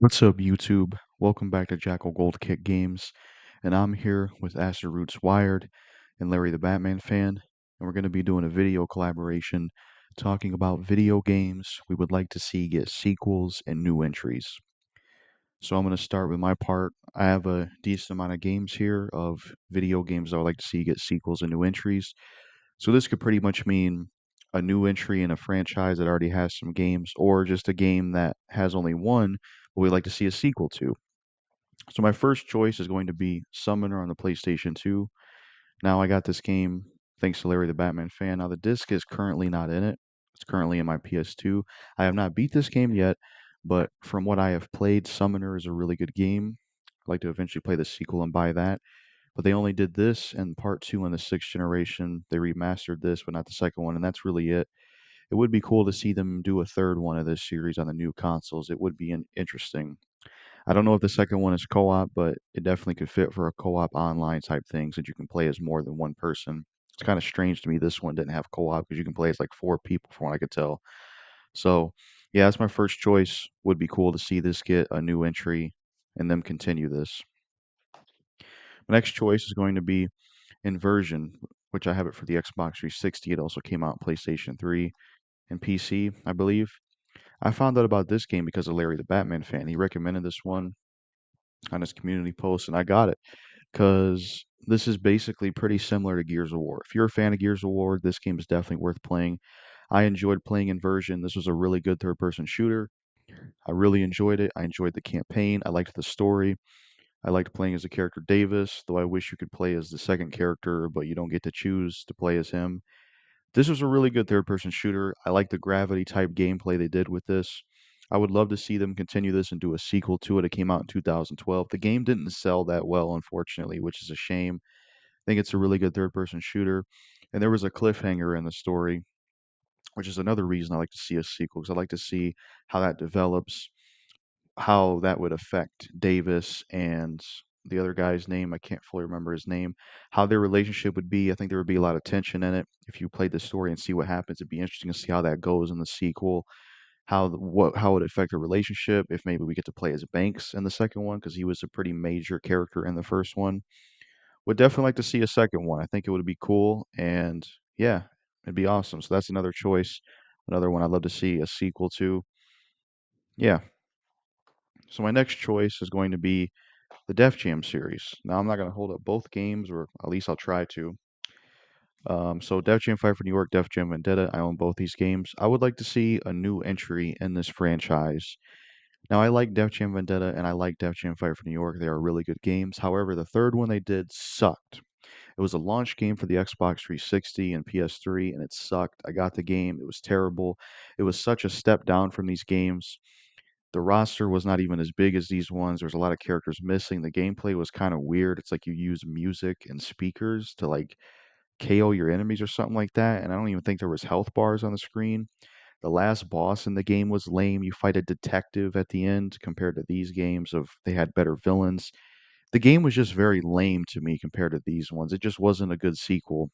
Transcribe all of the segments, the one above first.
What's up, YouTube? Welcome back to Jackal Gold Kick Games, and I'm here with Acid Rootz Wired and Larry the Batman fan, and we're going to be doing a video collaboration talking about video games we would like to see get sequels and new entries. So I'm going to start with my part. I have a decent amount of games here of video games I would like to see get sequels and new entries. So this could pretty much mean a new entry in a franchise that already has some games, or just a game that has only one, but we'd like to see a sequel to. So my first choice is going to be Summoner on the PlayStation 2. Now I got this game thanks to Larry the Batman fan. Now the disc is currently not in it. It's currently in my PS2. I have not beat this game yet, but from what I have played, Summoner is a really good game. I'd like to eventually play the sequel and buy that. But they only did this and part two on the sixth generation. They remastered this, but not the second one, and that's really it. It would be cool to see them do a third one of this series on the new consoles. It would be interesting. I don't know if the second one is co-op, but it definitely could fit for a co-op online type thing since you can play as more than one person. It's kind of strange to me this one didn't have co-op because you can play as like four people from what I could tell. So, yeah, that's my first choice. Would be cool to see this get a new entry and them continue this. My next choice is going to be Inversion, which I have it for the Xbox 360. It also came out on PlayStation 3 and PC, I believe. I found out about this game because of Larry the Batman fan. He recommended this one on his community post, and I got it because this is basically pretty similar to Gears of War. If you're a fan of Gears of War, this game is definitely worth playing. I enjoyed playing Inversion. This was a really good third person shooter. I really enjoyed it. I enjoyed the campaign. I liked the story. I liked playing as the character Davis, though I wish you could play as the second character, but you don't get to choose to play as him. This was a really good third person shooter. I like the gravity type gameplay they did with this. I would love to see them continue this and do a sequel to it. It came out in 2012. The game didn't sell that well, unfortunately, which is a shame. I think it's a really good third person shooter. And there was a cliffhanger in the story, which is another reason I like to see a sequel, because I like to see how that develops, how that would affect Davis and the other guy's name. I can't fully remember his name. How their relationship would be. I think there would be a lot of tension in it. If you played the story and see what happens, it'd be interesting to see how that goes in the sequel. How it would affect a relationship. If maybe we get to play as Banks in the second one because he was a pretty major character in the first one. Would definitely like to see a second one. I think it would be cool, and yeah, it'd be awesome. So that's another choice, another one I'd love to see a sequel to. Yeah. So my next choice is going to be the Def Jam series. Now I'm not going to hold up both games, or at least I'll try to. So Def Jam Fight for New York, Def Jam Vendetta. I own both these games. I would like to see a new entry in this franchise. Now I like Def Jam Vendetta and I like Def Jam Fight for New York. They are really good games. However, the third one they did sucked. It was a launch game for the Xbox 360 and PS3, and it sucked. I got the game. It was terrible. It was such a step down from these games. The roster was not even as big as these ones. There's a lot of characters missing. The gameplay was kind of weird. It's like you use music and speakers to like KO your enemies or something like that. And I don't even think there was health bars on the screen. The last boss in the game was lame. You fight a detective at the end compared to these games of they had better villains. The game was just very lame to me compared to these ones. It just wasn't a good sequel.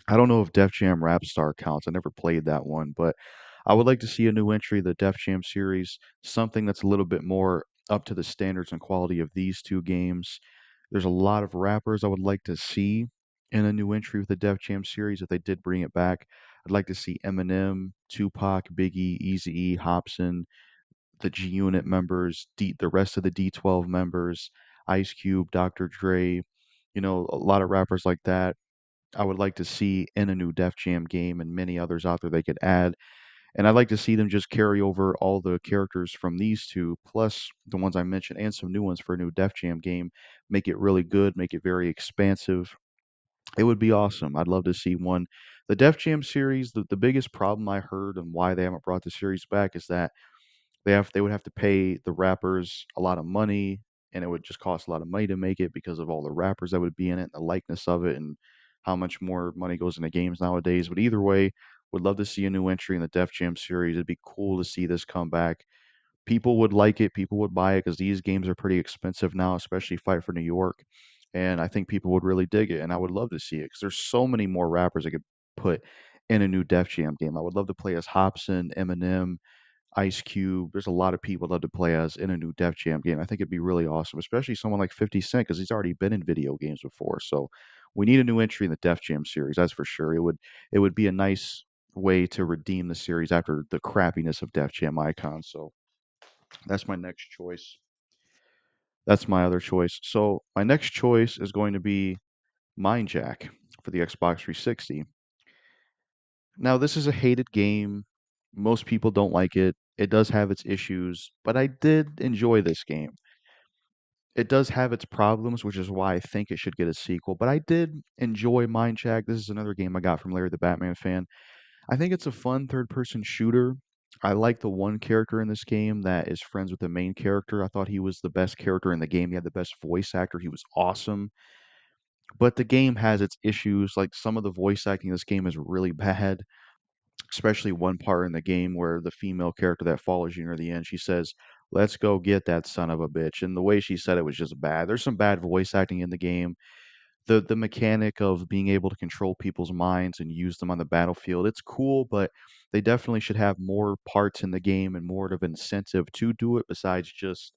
I don't know if Def Jam Rap Star counts. I never played that one, but I would like to see a new entry of the Def Jam series, something that's a little bit more up to the standards and quality of these two games. There's a lot of rappers I would like to see in a new entry with the Def Jam series if they did bring it back. I'd like to see Eminem, Tupac, Biggie, Eazy-E, Hobson, the G Unit members, the rest of the D12 members, Ice Cube, Dr. Dre, a lot of rappers like that. I would like to see in a new Def Jam game and many others out there they could add. And I'd like to see them just carry over all the characters from these two, plus the ones I mentioned, and some new ones for a new Def Jam game. Make it really good, make it very expansive. It would be awesome. I'd love to see one. The Def Jam series, the biggest problem I heard and why they haven't brought the series back is that they would have to pay the rappers a lot of money, and it would just cost a lot of money to make it because of all the rappers that would be in it, the likeness of it, and how much more money goes into games nowadays. But either way, would love to see a new entry in the Def Jam series. It'd be cool to see this come back. People would like it. People would buy it because these games are pretty expensive now, especially Fight for New York. And I think people would really dig it, and I would love to see it because there's so many more rappers I could put in a new Def Jam game. I would love to play as Hobson, Eminem, Ice Cube. There's a lot of people I'd love to play as in a new Def Jam game. I think it'd be really awesome, especially someone like 50 Cent, because he's already been in video games before. So we need a new entry in the Def Jam series, that's for sure. It would be a nice way to redeem the series after the crappiness of Def Jam Icon. So that's my next choice. That's my other choice. So my next choice is going to be Mind Jack for the Xbox 360. Now, this is a hated game. Most people don't like it. It does have its issues, but I did enjoy this game. It does have its problems, which is why I think it should get a sequel, but I did enjoy Mind Jack. This is another game I got from Larry the Batman fan. I think it's a fun third-person shooter. I like the one character in this game that is friends with the main character. I thought he was the best character in the game. He had the best voice actor. He was awesome. But the game has its issues. Like some of the voice acting in this game is really bad, especially one part in the game where the female character that follows you near the end, she says, "Let's go get that son of a bitch." And the way she said it was just bad. There's some bad voice acting in the game. The mechanic of being able to control people's minds and use them on the battlefield, it's cool, but they definitely should have more parts in the game and more of an incentive to do it besides just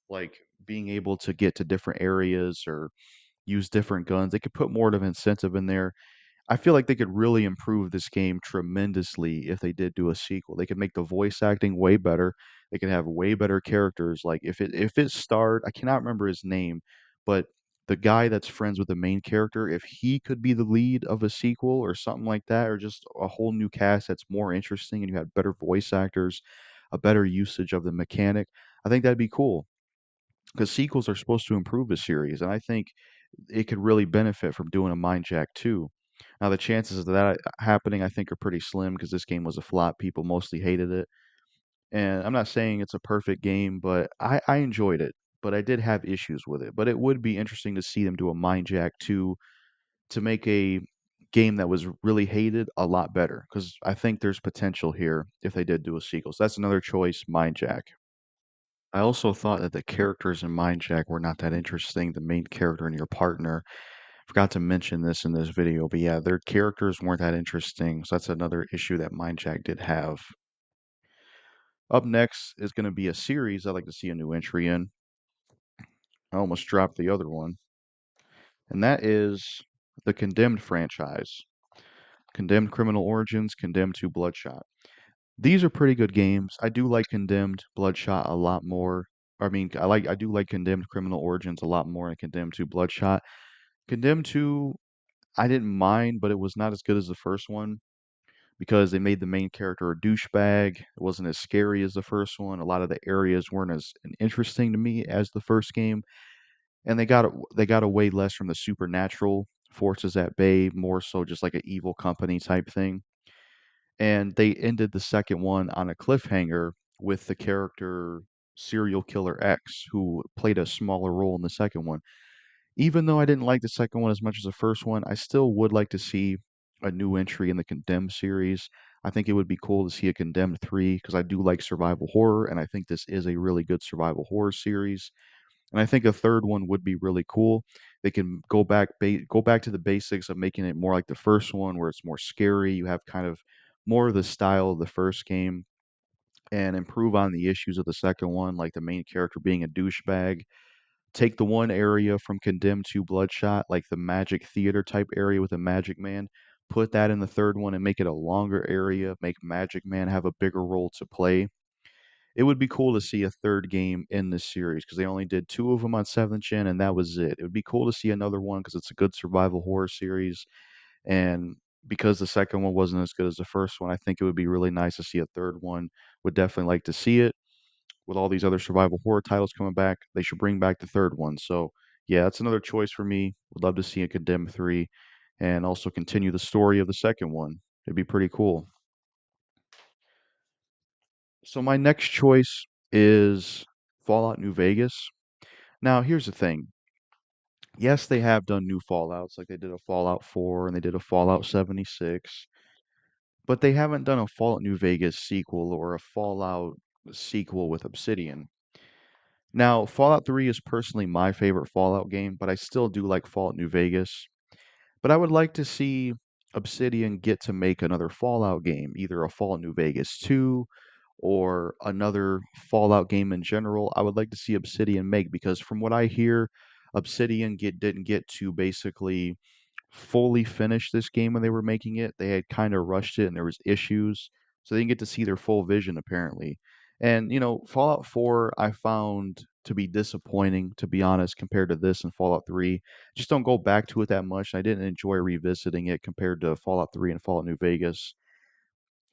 like being able to get to different areas or use different guns. They could put more of an incentive in there. I feel like they could really improve this game tremendously if they did do a sequel. They could make the voice acting way better. They could have way better characters. Like if it starred, I cannot remember his name, but the guy that's friends with the main character, if he could be the lead of a sequel or something like that, or just a whole new cast that's more interesting and you had better voice actors, a better usage of the mechanic, I think that'd be cool. Because sequels are supposed to improve a series, and I think it could really benefit from doing a Mind Jack 2. Now, the chances of that happening, I think, are pretty slim because this game was a flop. People mostly hated it. And I'm not saying it's a perfect game, but I enjoyed it. But I did have issues with it. But it would be interesting to see them do a Mind Jack 2 to make a game that was really hated a lot better. Because I think there's potential here if they did do a sequel. So that's another choice, Mind Jack. I also thought that the characters in Mind Jack were not that interesting. The main character and your partner. Forgot to mention this in this video, but yeah, their characters weren't that interesting. So that's another issue that Mind Jack did have. Up next is going to be a series I'd like to see a new entry in. I almost dropped the other one, and that is the Condemned franchise. Condemned Criminal Origins, Condemned 2 Bloodshot. These are pretty good games. I do like Condemned Bloodshot a lot more. I do like Condemned Criminal Origins a lot more than Condemned 2 Bloodshot. Condemned 2, I didn't mind, but it was not as good as the first one because they made the main character a douchebag. It wasn't as scary as the first one. A lot of the areas weren't as interesting to me as the first game, and they got away less from the supernatural forces at bay, more so just like an evil company type thing. And they ended the second one on a cliffhanger with the character Serial Killer X, who played a smaller role in the second one. Even though I didn't like the second one as much as the first one, I still would like to see a new entry in the Condemned series. I think it would be cool to see a Condemned 3 because I do like survival horror, and I think this is a really good survival horror series. And I think a third one would be really cool. They can go back to the basics of making it more like the first one, where it's more scary. You have kind of more of the style of the first game, and improve on the issues of the second one, like the main character being a douchebag. Take the one area from Condemned to Bloodshot, like the Magic Theater type area with a Magic Man, put that in the third one and make it a longer area, make Magic Man have a bigger role to play. It would be cool to see a third game in this series because they only did two of them on 7th gen and that was it. It would be cool to see another one because it's a good survival horror series. And because the second one wasn't as good as the first one, I think it would be really nice to see a third one. Would definitely like to see it with all these other survival horror titles coming back, they should bring back the third one. So, yeah, that's another choice for me. Would love to see a Condemned 3 and also continue the story of the second one. It'd be pretty cool. So, my next choice is Fallout New Vegas. Now, here's the thing. Yes, they have done new Fallouts, like they did a Fallout 4 and they did a Fallout 76, but they haven't done a Fallout New Vegas sequel or a Fallout sequel with Obsidian. Now, Fallout 3 is personally my favorite Fallout game, but I still do like Fallout New Vegas. But I would like to see Obsidian get to make another Fallout game, either a Fallout New Vegas 2 or another Fallout game in general, I would like to see Obsidian make, because from what I hear, Obsidian didn't get to basically fully finish this game when they were making it. They had kind of rushed it and there was issues, so they didn't get to see their full vision apparently. And Fallout 4 I found to be disappointing, to be honest, compared to this and Fallout 3. Just don't go back to it that much. I didn't enjoy revisiting it compared to Fallout 3 and Fallout New Vegas.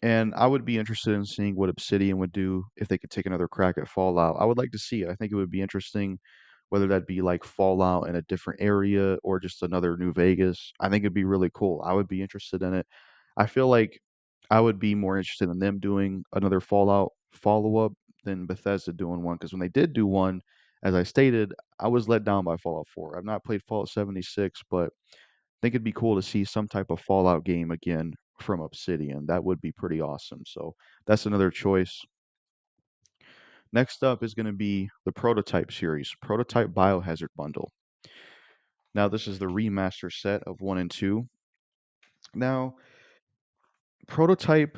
And I would be interested in seeing what Obsidian would do if they could take another crack at Fallout. I would like to see it. I think it would be interesting, whether that be like Fallout in a different area or just another New Vegas. I think it'd be really cool. I would be interested in it. I feel like I would be more interested in them doing another Fallout follow-up than Bethesda doing one, because when they did do one, as I stated, I was let down by Fallout 4. I've not played Fallout 76, but think it'd be cool to see some type of Fallout game again from Obsidian. That would be pretty awesome. So that's another choice. Next up is going to be the Prototype series, Prototype Biohazard Bundle. Now, this is the remaster set of 1 and 2. Now, Prototype,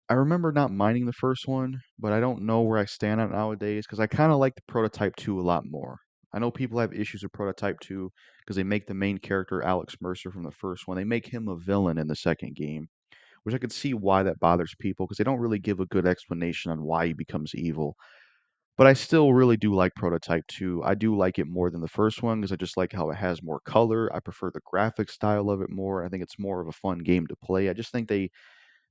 I remember not minding the first one, but I don't know where I stand on it nowadays, because I kind of like the Prototype 2 a lot more. I know people have issues with Prototype 2 because they make the main character Alex Mercer from the first one. They make him a villain in the second game, which I could see why that bothers people, because they don't really give a good explanation on why he becomes evil. But I still really do like Prototype 2. I do like it more than the first one because I just like how it has more color. I prefer the graphic style of it more. I think it's more of a fun game to play. I just think the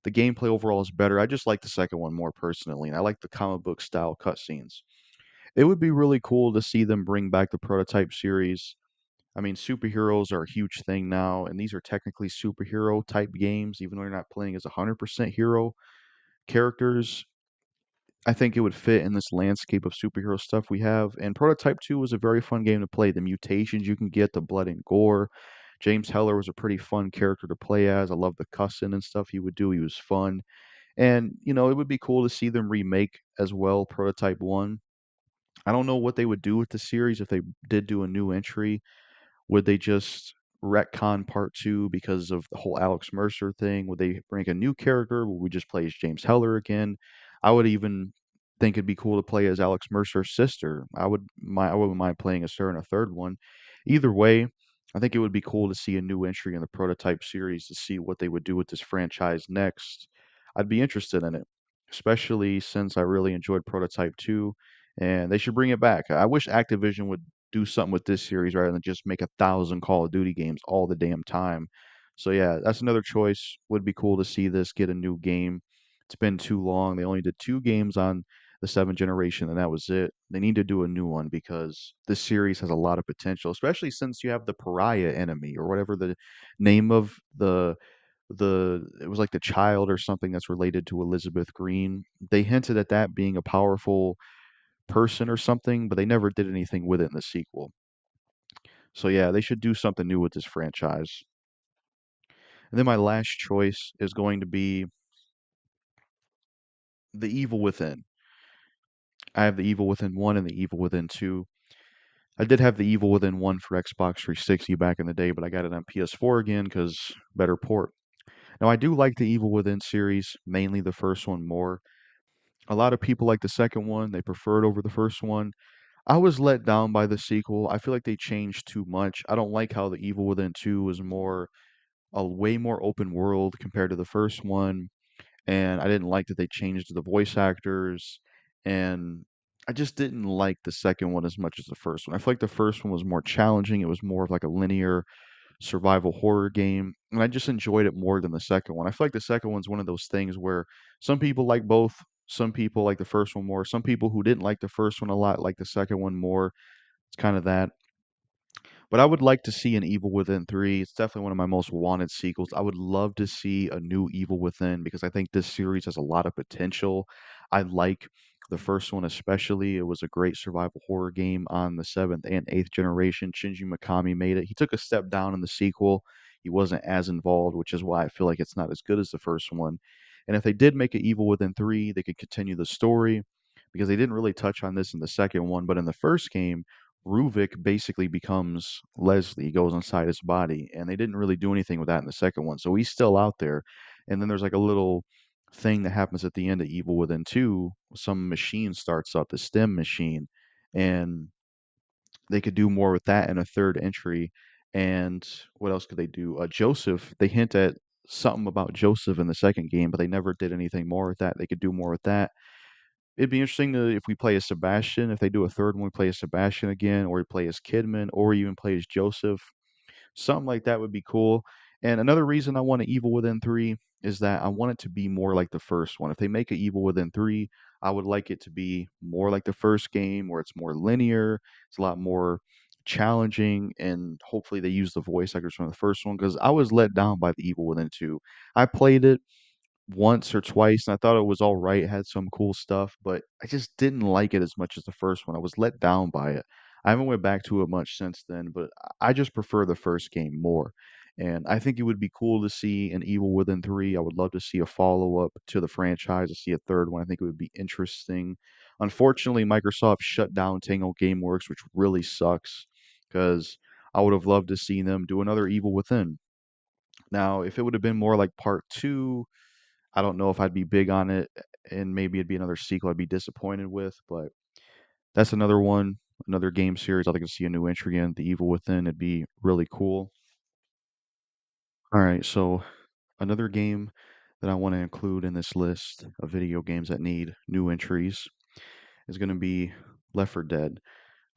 gameplay overall is better. I just like the second one more personally, and I like the comic book style cutscenes. It would be really cool to see them bring back the Prototype series. I mean, superheroes are a huge thing now, and these are technically superhero type games, even though you're not playing as 100% hero characters. I think it would fit in this landscape of superhero stuff we have. And Prototype 2 was a very fun game to play. The mutations you can get, the blood and gore. James Heller was a pretty fun character to play as. I love the cussing and stuff he would do. He was fun. And, it would be cool to see them remake as well Prototype 1. I don't know what they would do with the series if they did do a new entry. Would they just retcon part two because of the whole Alex Mercer thing? Would they bring a new character? Would we just play as James Heller again? I would even think it'd be cool to play as Alex Mercer's sister. I wouldn't mind playing as her in a third one. Either way, I think it would be cool to see a new entry in the Prototype series to see what they would do with this franchise next. I'd be interested in it, especially since I really enjoyed Prototype 2, and they should bring it back. I wish Activision would do something with this series rather than just make 1,000 Call of Duty games all the damn time. So yeah, that's another choice. Would be cool to see this get a new game. It's been too long. They only did 2 games on the 7th generation, and that was it. They need to do a new one because this series has a lot of potential, especially since you have the pariah enemy, or whatever the name of the it was like the child or something that's related to Elizabeth Green. They hinted at that being a powerful person or something, but they never did anything with it in the sequel. So yeah, they should do something new with this franchise. And then my last choice is going to be The Evil Within. I have The Evil Within 1 and The Evil Within 2. I did have The Evil Within 1 for Xbox 360 back in the day, but I got it on PS4 again because better port. Now, I do like the Evil Within series, mainly the first one more. A lot of people like the second one, they prefer it over the first one. I was let down by the sequel. I feel like they changed too much. I don't like how the Evil Within 2 was a way more open world compared to the first one, and I didn't like that they changed the voice actors, and I just didn't like the second one as much as the first one. I feel like the first one was more challenging. It was more of like a linear survival horror game, and I just enjoyed it more than the second one. I feel like the second one's one of those things where some people like both, some people like the first one more, some people who didn't like the first one a lot like the second one more. It's kind of that. But I would like to see an Evil Within 3. It's definitely one of my most wanted sequels. I would love to see a new Evil Within because I think this series has a lot of potential. I like the first one especially. It was a great survival horror game on the 7th and 8th generation. Shinji Mikami made it. He took a step down in the sequel. He wasn't as involved, which is why I feel like it's not as good as the first one. And if they did make an Evil Within 3, they could continue the story because they didn't really touch on this in the second one, but in the first game, Ruvik basically becomes Leslie, goes inside his body, and they didn't really do anything with that in the second one. So he's still out there. And then there's like a little thing that happens at the end of Evil Within 2, some machine starts up, the stem machine, and they could do more with that in a third entry. And what else could they do? Joseph, they hint at something about Joseph in the second game, but they never did anything more with that. They could do more with that. It'd be interesting to if we play as Sebastian, if they do a third one, we play as Sebastian again, or we play as Kidman, or even play as Joseph. Something like that would be cool. And another reason I want an Evil Within 3 is that I want it to be more like the first one. If they make an Evil Within 3, I would like it to be more like the first game, where it's more linear, it's a lot more challenging, and hopefully they use the voice actors from the first one, because I was let down by the Evil Within 2. I played it once or twice, and I thought it was all right, it had some cool stuff, but I just didn't like it as much as the first one. I was let down by it. I haven't went back to it much since then, but I just prefer the first game more. And I think it would be cool to see an Evil Within 3. I would love to see a follow-up to the franchise, to see a third one. I think it would be interesting. Unfortunately, Microsoft shut down Tango Gameworks, which really sucks, because I would have loved to see them do another Evil Within. Now, if it would have been more like part two, I don't know if I'd be big on it, and maybe it'd be another sequel I'd be disappointed with, but that's another one, another game series I'd like to see a new entry in, The Evil Within. It'd be really cool. All right, so another game that I want to include in this list of video games that need new entries is going to be Left 4 Dead.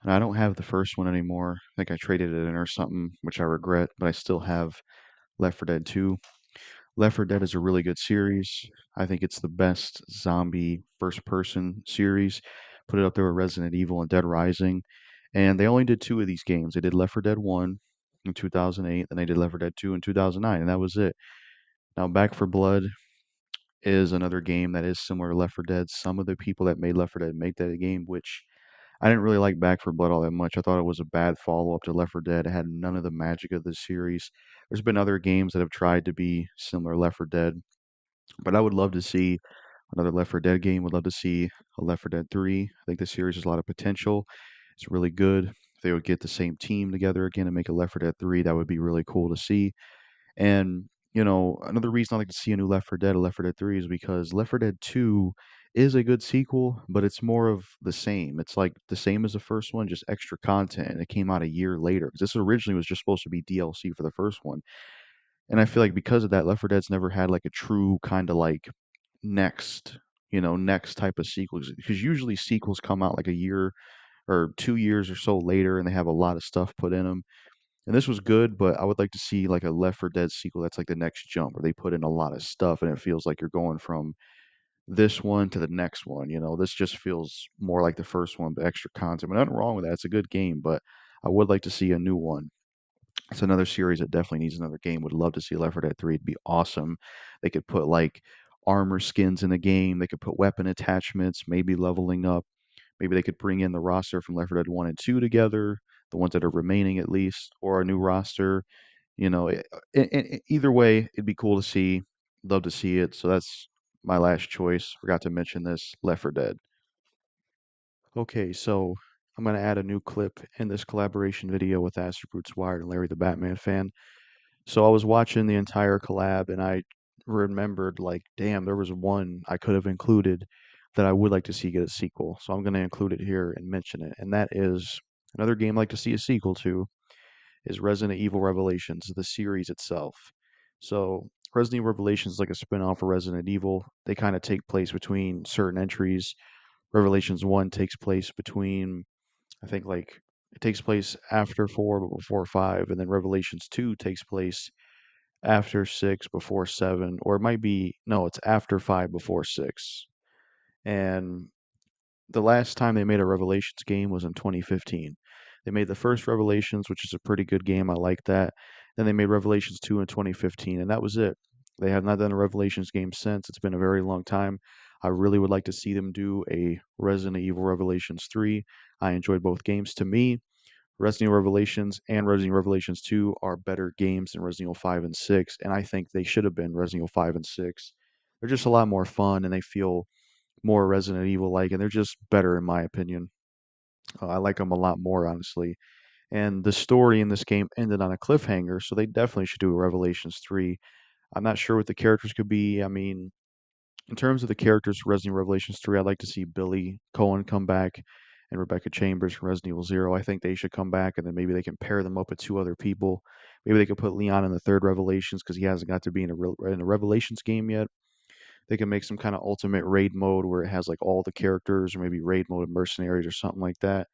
And I don't have the first one anymore. I think I traded it in or something, which I regret, but I still have Left 4 Dead 2. Left 4 Dead is a really good series. I think it's the best zombie first person series. Put it up there with Resident Evil and Dead Rising. And they only did two of these games. They did Left 4 Dead 1 in 2008, and they did Left 4 Dead 2 in 2009, and that was it. Now, Back for Blood is another game that is similar to Left 4 Dead. Some of the people that made Left 4 Dead make that game, which I didn't really like Back for Blood all that much. I thought it was a bad follow-up to Left 4 Dead. It had none of the magic of the series. There's been other games that have tried to be similar to Left 4 Dead, but I would love to see another Left 4 Dead game. Would love to see a Left 4 Dead 3. I think this series has a lot of potential. It's really good. If they would get the same team together again and make a Left 4 Dead 3, that would be really cool to see. And, another reason I like to see a new Left 4 Dead, a Left 4 Dead 3, is because Left 4 Dead 2 is a good sequel, but it's more of the same. It's like the same as the first one, just extra content, and it came out a year later. 'Cause this originally was just supposed to be DLC for the first one. And I feel like because of that, Left 4 Dead's never had like a true kind of like next, next type of sequels. Because usually sequels come out like a year or 2 years or so later, and they have a lot of stuff put in them. And this was good, but I would like to see like a Left 4 Dead sequel that's like the next jump, where they put in a lot of stuff, and it feels like you're going from this one to the next one. This just feels more like the first one, but extra content. But nothing wrong with that. It's a good game, but I would like to see a new one. It's another series that definitely needs another game. Would love to see Left 4 Dead 3. It'd be awesome. They could put like armor skins in the game. They could put weapon attachments, maybe leveling up. Maybe they could bring in the roster from Left 4 Dead 1 and 2 together, the ones that are remaining at least, or a new roster. Either way, it'd be cool to see. Love to see it. So that's my last choice. Forgot to mention this, Left 4 Dead. Okay, so I'm gonna add a new clip in this collaboration video with Acid Rootz Wired and Larry the Batman fan. So I was watching the entire collab, and I remembered like, damn, there was one I could have included that I would like to see get a sequel. So I'm gonna include it here and mention it. And that is another game I'd like to see a sequel to is Resident Evil Revelations, the series itself. So Resident Evil Revelations is like a spin-off of Resident Evil. They kind of take place between certain entries. Revelations 1 takes place between, I think, like, it takes place after 4 but before 5, and then Revelations 2 takes place after 6 before 7, or it might be, no, it's after 5 before 6. And the last time they made a Revelations game was in 2015. They made the first Revelations, which is a pretty good game. I like that. Then they made Revelations 2 in 2015, and that was it. They have not done a Revelations game since. It's been a very long time. I really would like to see them do a Resident Evil Revelations 3. I enjoyed both games. To me, Resident Evil Revelations and Resident Evil Revelations 2 are better games than Resident Evil 5 and 6, and I think they should have been Resident Evil 5 and 6. They're just a lot more fun, and they feel more Resident Evil like, and they're just better in my opinion. I like them a lot more, honestly. And the story in this game ended on a cliffhanger, so they definitely should do a Revelations 3. I'm not sure what the characters could be. I mean, In terms of the characters for Resident Evil Revelations 3, I'd like to see Billy Cohen come back and Rebecca Chambers from Resident Evil 0. I think they should come back, and then maybe they can pair them up with two other people. Maybe they could put Leon in the third Revelations because he hasn't got to be in a Revelations game yet. They can make some kind of ultimate raid mode where it has like all the characters, or maybe raid mode of mercenaries or something like that.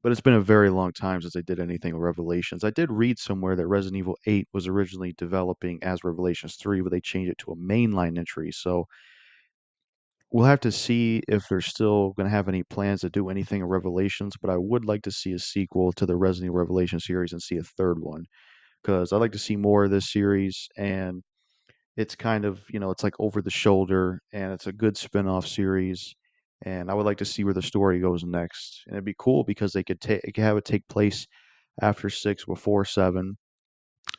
But it's been a very long time since they did anything with Revelations. I did read somewhere that Resident Evil 8 was originally developing as Revelations 3, but they changed it to a mainline entry. So we'll have to see if they're still going to have any plans to do anything in Revelations. But I would like to see a sequel to the Resident Evil Revelation series and see a third one because I'd like to see more of this series. And it's kind of, it's like over the shoulder and it's a good spin-off series. And I would like to see where the story goes next. And it'd be cool because it could have it take place after 6 before 7,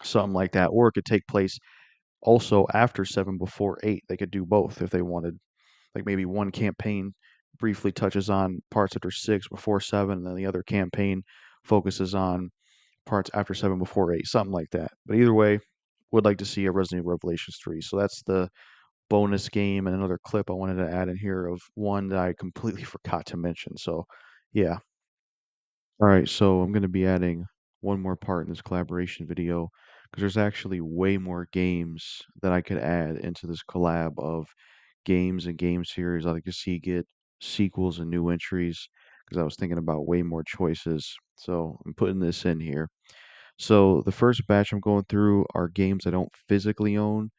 something like that, or it could take place also after 7 before 8. They could do both if they wanted. Like maybe one campaign briefly touches on parts after 6 before 7, and then the other campaign focuses on parts after 7 before 8, something like that. But either way, would like to see a Resident Evil Revelations 3. So that's the bonus game and another clip I wanted to add in here of one that I completely forgot to mention. So yeah. All right, so I'm going to be adding one more part in this collaboration video because there's actually way more games that I could add into this collab of games and game series. I'd like to see get sequels and new entries because I was thinking about way more choices. So I'm putting this in here. So the first batch I'm going through are games I don't physically own.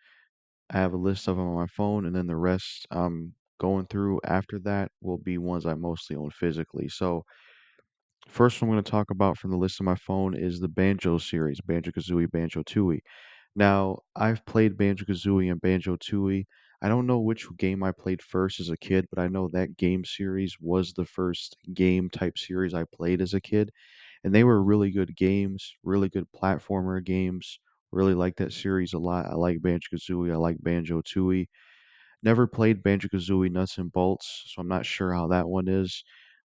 I have a list of them on my phone, and then the rest I'm going through after that will be ones I mostly own physically. So first one I'm going to talk about from the list on my phone is the Banjo series, Banjo-Kazooie, Banjo-Tooie. Now, I've played Banjo-Kazooie and Banjo-Tooie. I don't know which game I played first as a kid, but I know that game series was the first game type series I played as a kid, and they were really good games, really good platformer games. Really like that series a lot. I like Banjo-Kazooie, I like Banjo-Tooie. Never played Banjo-Kazooie Nuts and Bolts, so I'm not sure how that one is.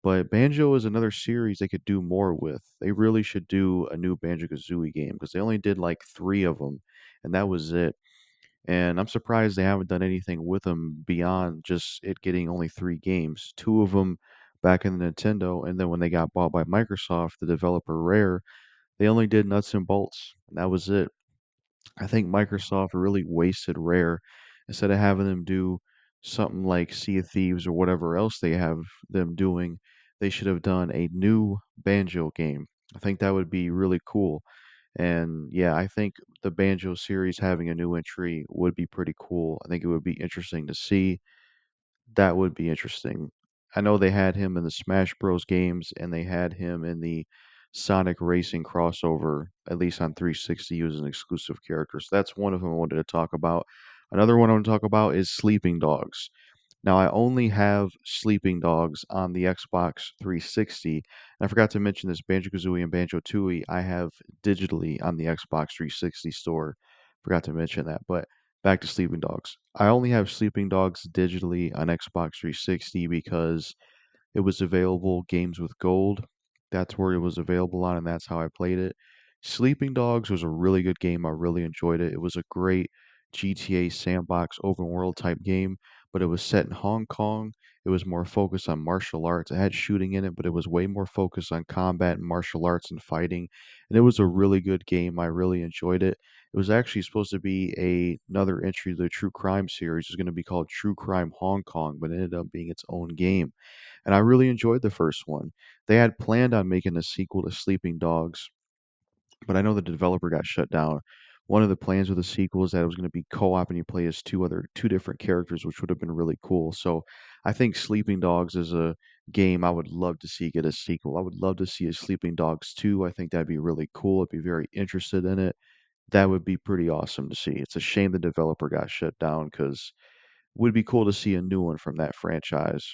But Banjo is another series they could do more with. They really should do a new Banjo-Kazooie game because they only did like 3 of them, and that was it. And I'm surprised they haven't done anything with them beyond just it getting only 3 games. 2 of them back in the Nintendo, and then when they got bought by Microsoft, the developer Rare, they only did Nuts and Bolts, and that was it. I think Microsoft really wasted Rare instead of having them do something like Sea of Thieves or whatever else they have them doing. They should have done a new Banjo game. I think that would be really cool. And yeah, I think the Banjo series having a new entry would be pretty cool. I think it would be interesting to see. That would be interesting. I know they had him in the Smash Bros. Games and they had him in the Sonic Racing crossover, at least on 360 using exclusive characters. That's one of them I wanted to talk about. Another one I want to talk about is Sleeping Dogs. Now, I only have Sleeping Dogs on the Xbox 360. And I forgot to mention this Banjo-Kazooie and Banjo-Tooie I have digitally on the Xbox 360 store. Forgot to mention that. But back to Sleeping Dogs. I only have Sleeping Dogs digitally on Xbox 360 because it was available games with gold. That's where it was available on, and that's how I played it. Sleeping Dogs was a really good game. I really enjoyed it. It was a great GTA sandbox open world type game, but it was set in Hong Kong. It was more focused on martial arts. It had shooting in it, but it was way more focused on combat and martial arts and fighting. And it was a really good game. I really enjoyed it. It was actually supposed to be another entry to the True Crime series. It was going to be called True Crime Hong Kong, but it ended up being its own game and I really enjoyed the first one. They had planned on making a sequel to Sleeping Dogs, but I know the developer got shut down. One of the plans with the sequel is that it was going to be co-op and you play as two different characters, which would have been really cool. So I think Sleeping Dogs is a game I would love to see get a sequel. I would love to see a Sleeping Dogs 2. I think that'd be really cool. I'd be very interested in it. That would be pretty awesome to see. It's a shame the developer got shut down because it would be cool to see a new one from that franchise.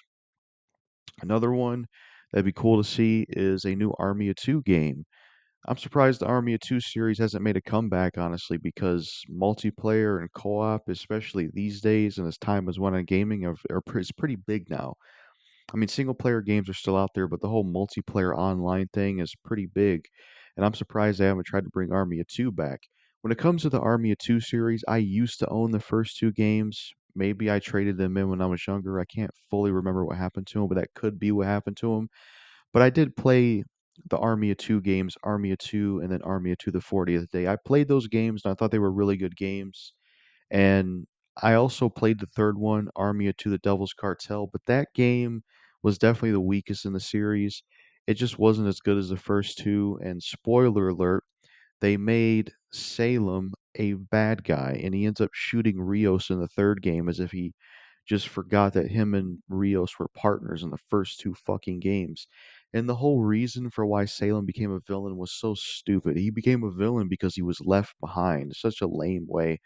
Another one that'd be cool to see is a new Army of Two game. I'm surprised the Army of Two series hasn't made a comeback, honestly, because multiplayer and co-op, especially these days and as time has went on gaming, is pretty big now. I mean, single player games are still out there, but the whole multiplayer online thing is pretty big, and I'm surprised they haven't tried to bring Army of Two back. When it comes to the Army of Two series, I used to own the first 2 games, Maybe I traded them in when I was younger. I can't fully remember what happened to them, but that could be what happened to them. But I did play the Army of Two games, Army of Two, and then Army of Two the 40th Day. I played those games and I thought they were really good games. And I also played the third one, Army of Two the Devil's Cartel, but that game was definitely the weakest in the series. It just wasn't as good as the first two. And spoiler alert, they made Salem a bad guy, and he ends up shooting Rios in the third game as if he just forgot that him and Rios were partners in the first two fucking games. And the whole reason for why Salem became a villain was so stupid. He became a villain because he was left behind. Such a lame way.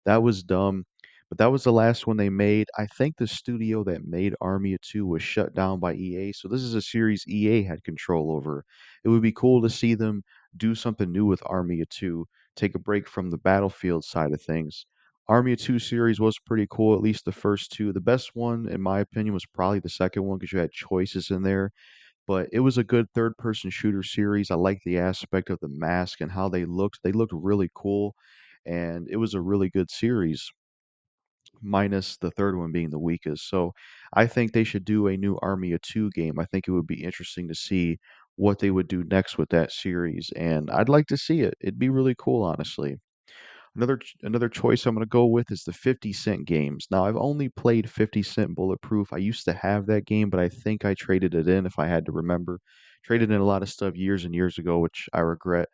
That was dumb. But that was the last one they made. I think the studio that made Army of Two was shut down by EA. So this is a series EA had control over. It would be cool to see them do something new with Army of Two, take a break from the Battlefield side of things. Army of Two series was pretty cool, at least the first two. The best one, in my opinion, was probably the second one because you had choices in there. But it was a good third person shooter series. I liked the aspect of the mask and how they looked. They looked really cool, and it was a really good series, minus the third one being the weakest. So I think they should do a new Army of Two game. I think it would be interesting to see what they would do next with that series, and I'd like to see it. It'd be really cool, honestly. Another choice I'm going to go with is the 50 Cent games. Now, I've only played 50 Cent Bulletproof. I used to have that game, but I think I traded it in if I had to remember. Traded in a lot of stuff years and years ago, which I regret.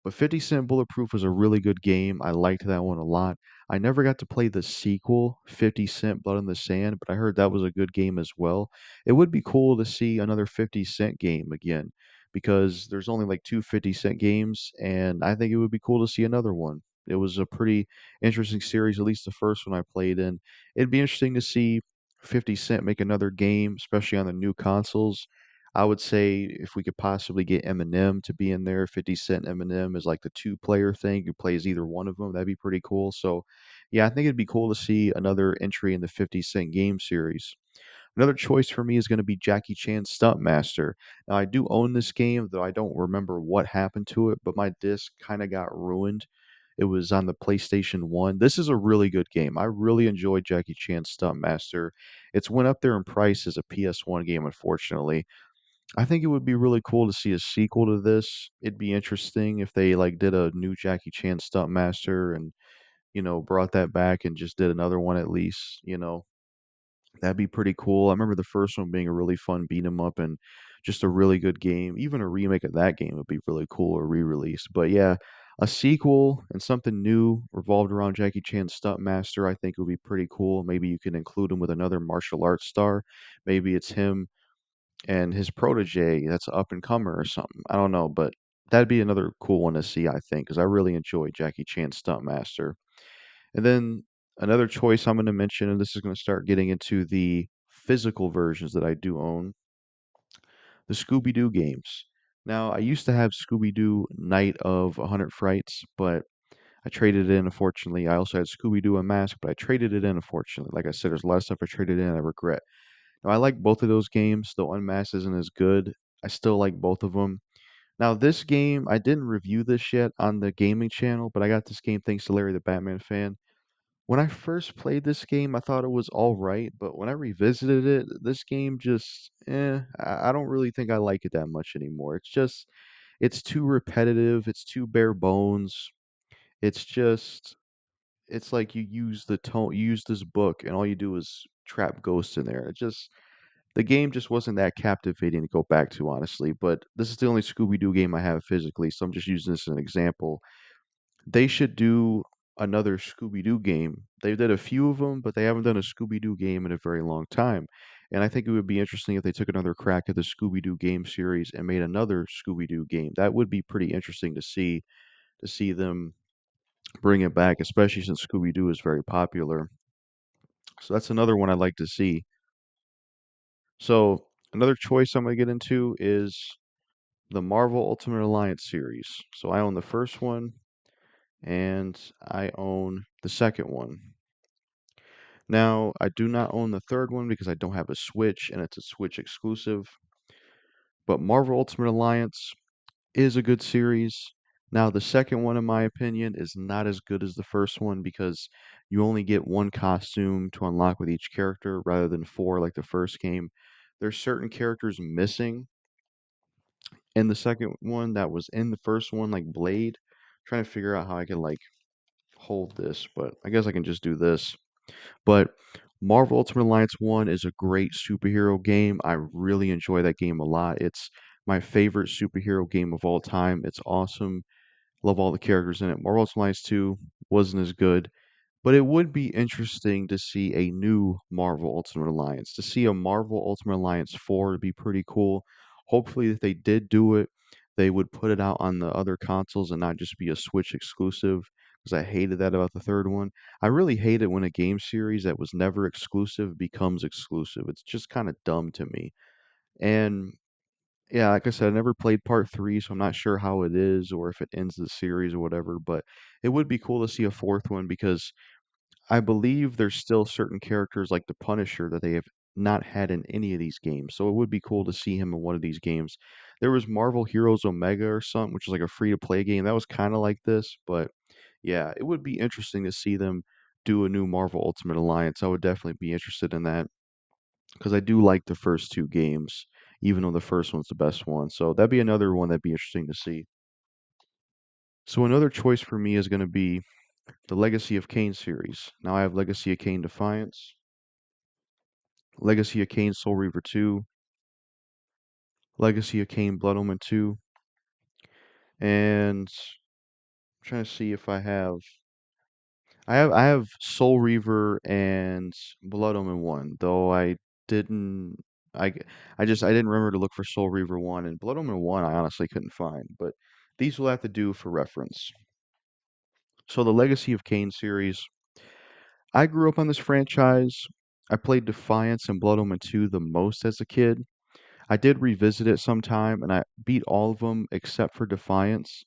But 50 Cent Bulletproof was a really good game. I liked that one a lot. I never got to play the sequel, 50 Cent Blood in the Sand, but I heard that was a good game as well. It would be cool to see another 50 Cent game again because there's only like two 50 Cent games, and I think it would be cool to see another one. It was a pretty interesting series, at least the first one I played in. It'd be interesting to see 50 Cent make another game, especially on the new consoles. I would say if we could possibly get Eminem to be in there, 50 Cent Eminem is like the two-player thing who plays either one of them. That'd be pretty cool. So, yeah, I think it'd be cool to see another entry in the 50 Cent game series. Another choice for me is going to be Jackie Chan's Stuntmaster. Now, I do own this game, though I don't remember what happened to it, but my disc kind of got ruined. It was on the PlayStation 1. This is a really good game. I really enjoyed Jackie Chan's Stuntmaster. It's went up there in price as a PS1 game, unfortunately. I think it would be really cool to see a sequel to this. It'd be interesting if they like did a new Jackie Chan Stuntmaster and, brought that back and just did another one at least. That'd be pretty cool. I remember the first one being a really fun beat 'em up and just a really good game. Even a remake of that game would be really cool or re-released. But yeah, a sequel and something new revolved around Jackie Chan's Stuntmaster, I think would be pretty cool. Maybe you can include him with another martial arts star. Maybe it's him and his protege that's an up and comer or something. I don't know, but that'd be another cool one to see, I think, because I really enjoy Jackie Chan's Stuntmaster. And then another choice I'm going to mention, and this is going to start getting into the physical versions that I do own, the Scooby Doo games. Now, I used to have Scooby Doo Night of 100 Frights, but I traded it in, unfortunately. I also had Scooby Doo Unmasked, but I traded it in, unfortunately. Like I said, there's a lot of stuff I traded in I regret. Now, I like both of those games, though Unmasked isn't as good. I still like both of them. Now, this game, I didn't review this yet on the gaming channel, but I got this game thanks to Larry the Batman fan. When I first played this game, I thought it was all right, but when I revisited it, this game just, I don't really think I like it that much anymore. It's too repetitive, it's too bare bones. It's just, it's like you use this book, and all you do is trap ghosts in there. The game just wasn't that captivating to go back to, honestly. But this is the only Scooby Doo game I have physically, so I'm just using this as an example. They should do another Scooby Doo game. They did a few of them, but they haven't done a Scooby Doo game in a very long time. And I think it would be interesting if they took another crack at the Scooby Doo game series and made another Scooby Doo game. That would be pretty interesting to see them bring it back, especially since Scooby Doo is very popular. So that's another one I'd like to see. So another choice I'm gonna get into is the Marvel Ultimate Alliance series. So I own the first one and I own the second one. Now, I do not own the third one because I don't have a Switch and it's a Switch exclusive. But Marvel Ultimate Alliance is a good series. Now, the second one, in my opinion, is not as good as the first one because you only get one costume to unlock with each character rather than four like the first game. There's certain characters missing in the second one that was in the first one, like Blade. Trying to figure out how I can like hold this, but I guess I can just do this. But Marvel Ultimate Alliance 1 is a great superhero game. I really enjoy that game a lot. It's my favorite superhero game of all time. It's awesome. Love all the characters in it. Marvel Ultimate Alliance 2 wasn't as good, but it would be interesting to see a new Marvel Ultimate Alliance. To see a Marvel Ultimate Alliance 4 would be pretty cool. Hopefully, if they did do it, they would put it out on the other consoles and not just be a Switch exclusive, because I hated that about the third one. I really hate it when a game series that was never exclusive becomes exclusive. It's just kind of dumb to me. And yeah, like I said, I never played part three, so I'm not sure how it is or if it ends the series or whatever, but it would be cool to see a fourth one because I believe there's still certain characters like the Punisher that they have not had in any of these games. So it would be cool to see him in one of these games. There was Marvel Heroes Omega or something, which was like a free to play game. That was kind of like this, but yeah, it would be interesting to see them do a new Marvel Ultimate Alliance. I would definitely be interested in that because I do like the first two games, even though the first one's the best one. So that'd be another one that'd be interesting to see. So another choice for me is going to be the Legacy of Kain series. Now I have Legacy of Kain Defiance, Legacy of Kain Soul Reaver 2, Legacy of Kain Blood Omen 2, and I'm trying to see if I have Soul Reaver and Blood Omen 1, though didn't I g- I didn't remember to look for Soul Reaver 1 and Blood Omen 1 I honestly couldn't find, but these will have to do for reference. So the Legacy of Kain series, I grew up on this franchise. I played Defiance and Blood Omen 2 the most as a kid. I did revisit it sometime and I beat all of them except for Defiance.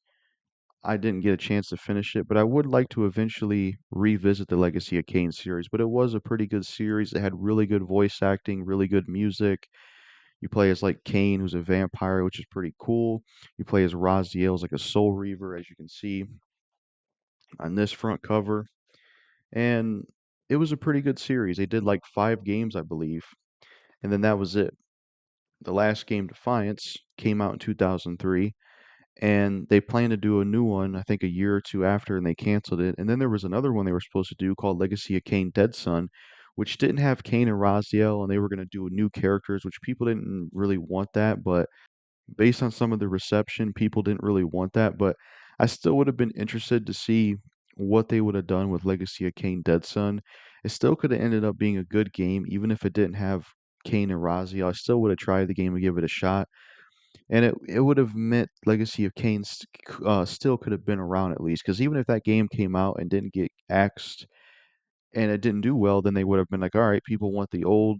I didn't get a chance to finish it, but I would like to eventually revisit the Legacy of Kain series. But it was a pretty good series. It had really good voice acting, really good music. You play as like Kain, who's a vampire, which is pretty cool. You play as Raziel, who's like a soul reaver, as you can see on this front cover. And it was a pretty good series. They did like 5 games, I believe, and then that was it. The last game, Defiance, came out in 2003, and they plan to do a new one, I think a year or two after, and they canceled it. And then there was another one they were supposed to do called Legacy of Kain Dead Son, which didn't have Kain and Raziel, and they were going to do new characters, which people didn't really want that, but based on some of the reception, people didn't really want that. But I still would have been interested to see what they would have done with Legacy of Kain Dead Son. It still could have ended up being a good game, even if it didn't have Kain and Raziel. I still would have tried the game and give it a shot, and it would have meant Legacy of Kain still could have been around at least. Because even if that game came out and didn't get axed and it didn't do well, then they would have been like, all right, people want the old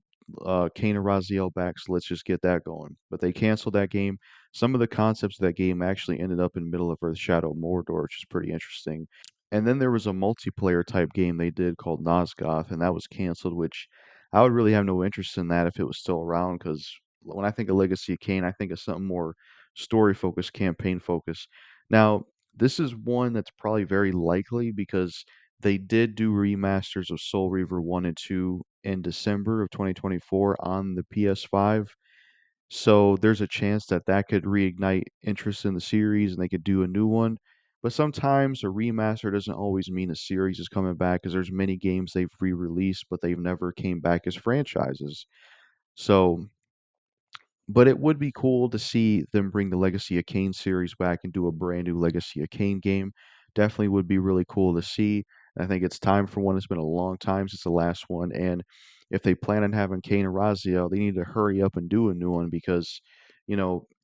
Kain and Raziel back, so let's just get that going. But they canceled that game. Some of the concepts of that game actually ended up in Middle of Earth Shadow Mordor, which is pretty interesting. And then there was a multiplayer type game they did called Nosgoth, and that was canceled, which I would really have no interest in that if it was still around, because when I think of Legacy of Kain, I think of something more story focused, campaign focused. Now, this is one that's probably very likely because they did do remasters of Soul Reaver 1 and 2 in December of 2024 on the PS5. So there's a chance that that could reignite interest in the series and they could do a new one. But sometimes a remaster doesn't always mean a series is coming back because there's many games they've re-released but they've never came back as franchises. So but it would be cool to see them bring the Legacy of Kain series back and do a brand new Legacy of Kain game. Definitely would be really cool to see. I think it's time for one. It's been a long time since the last one, and if they plan on having Kain and Raziel, they need to hurry up and do a new one because,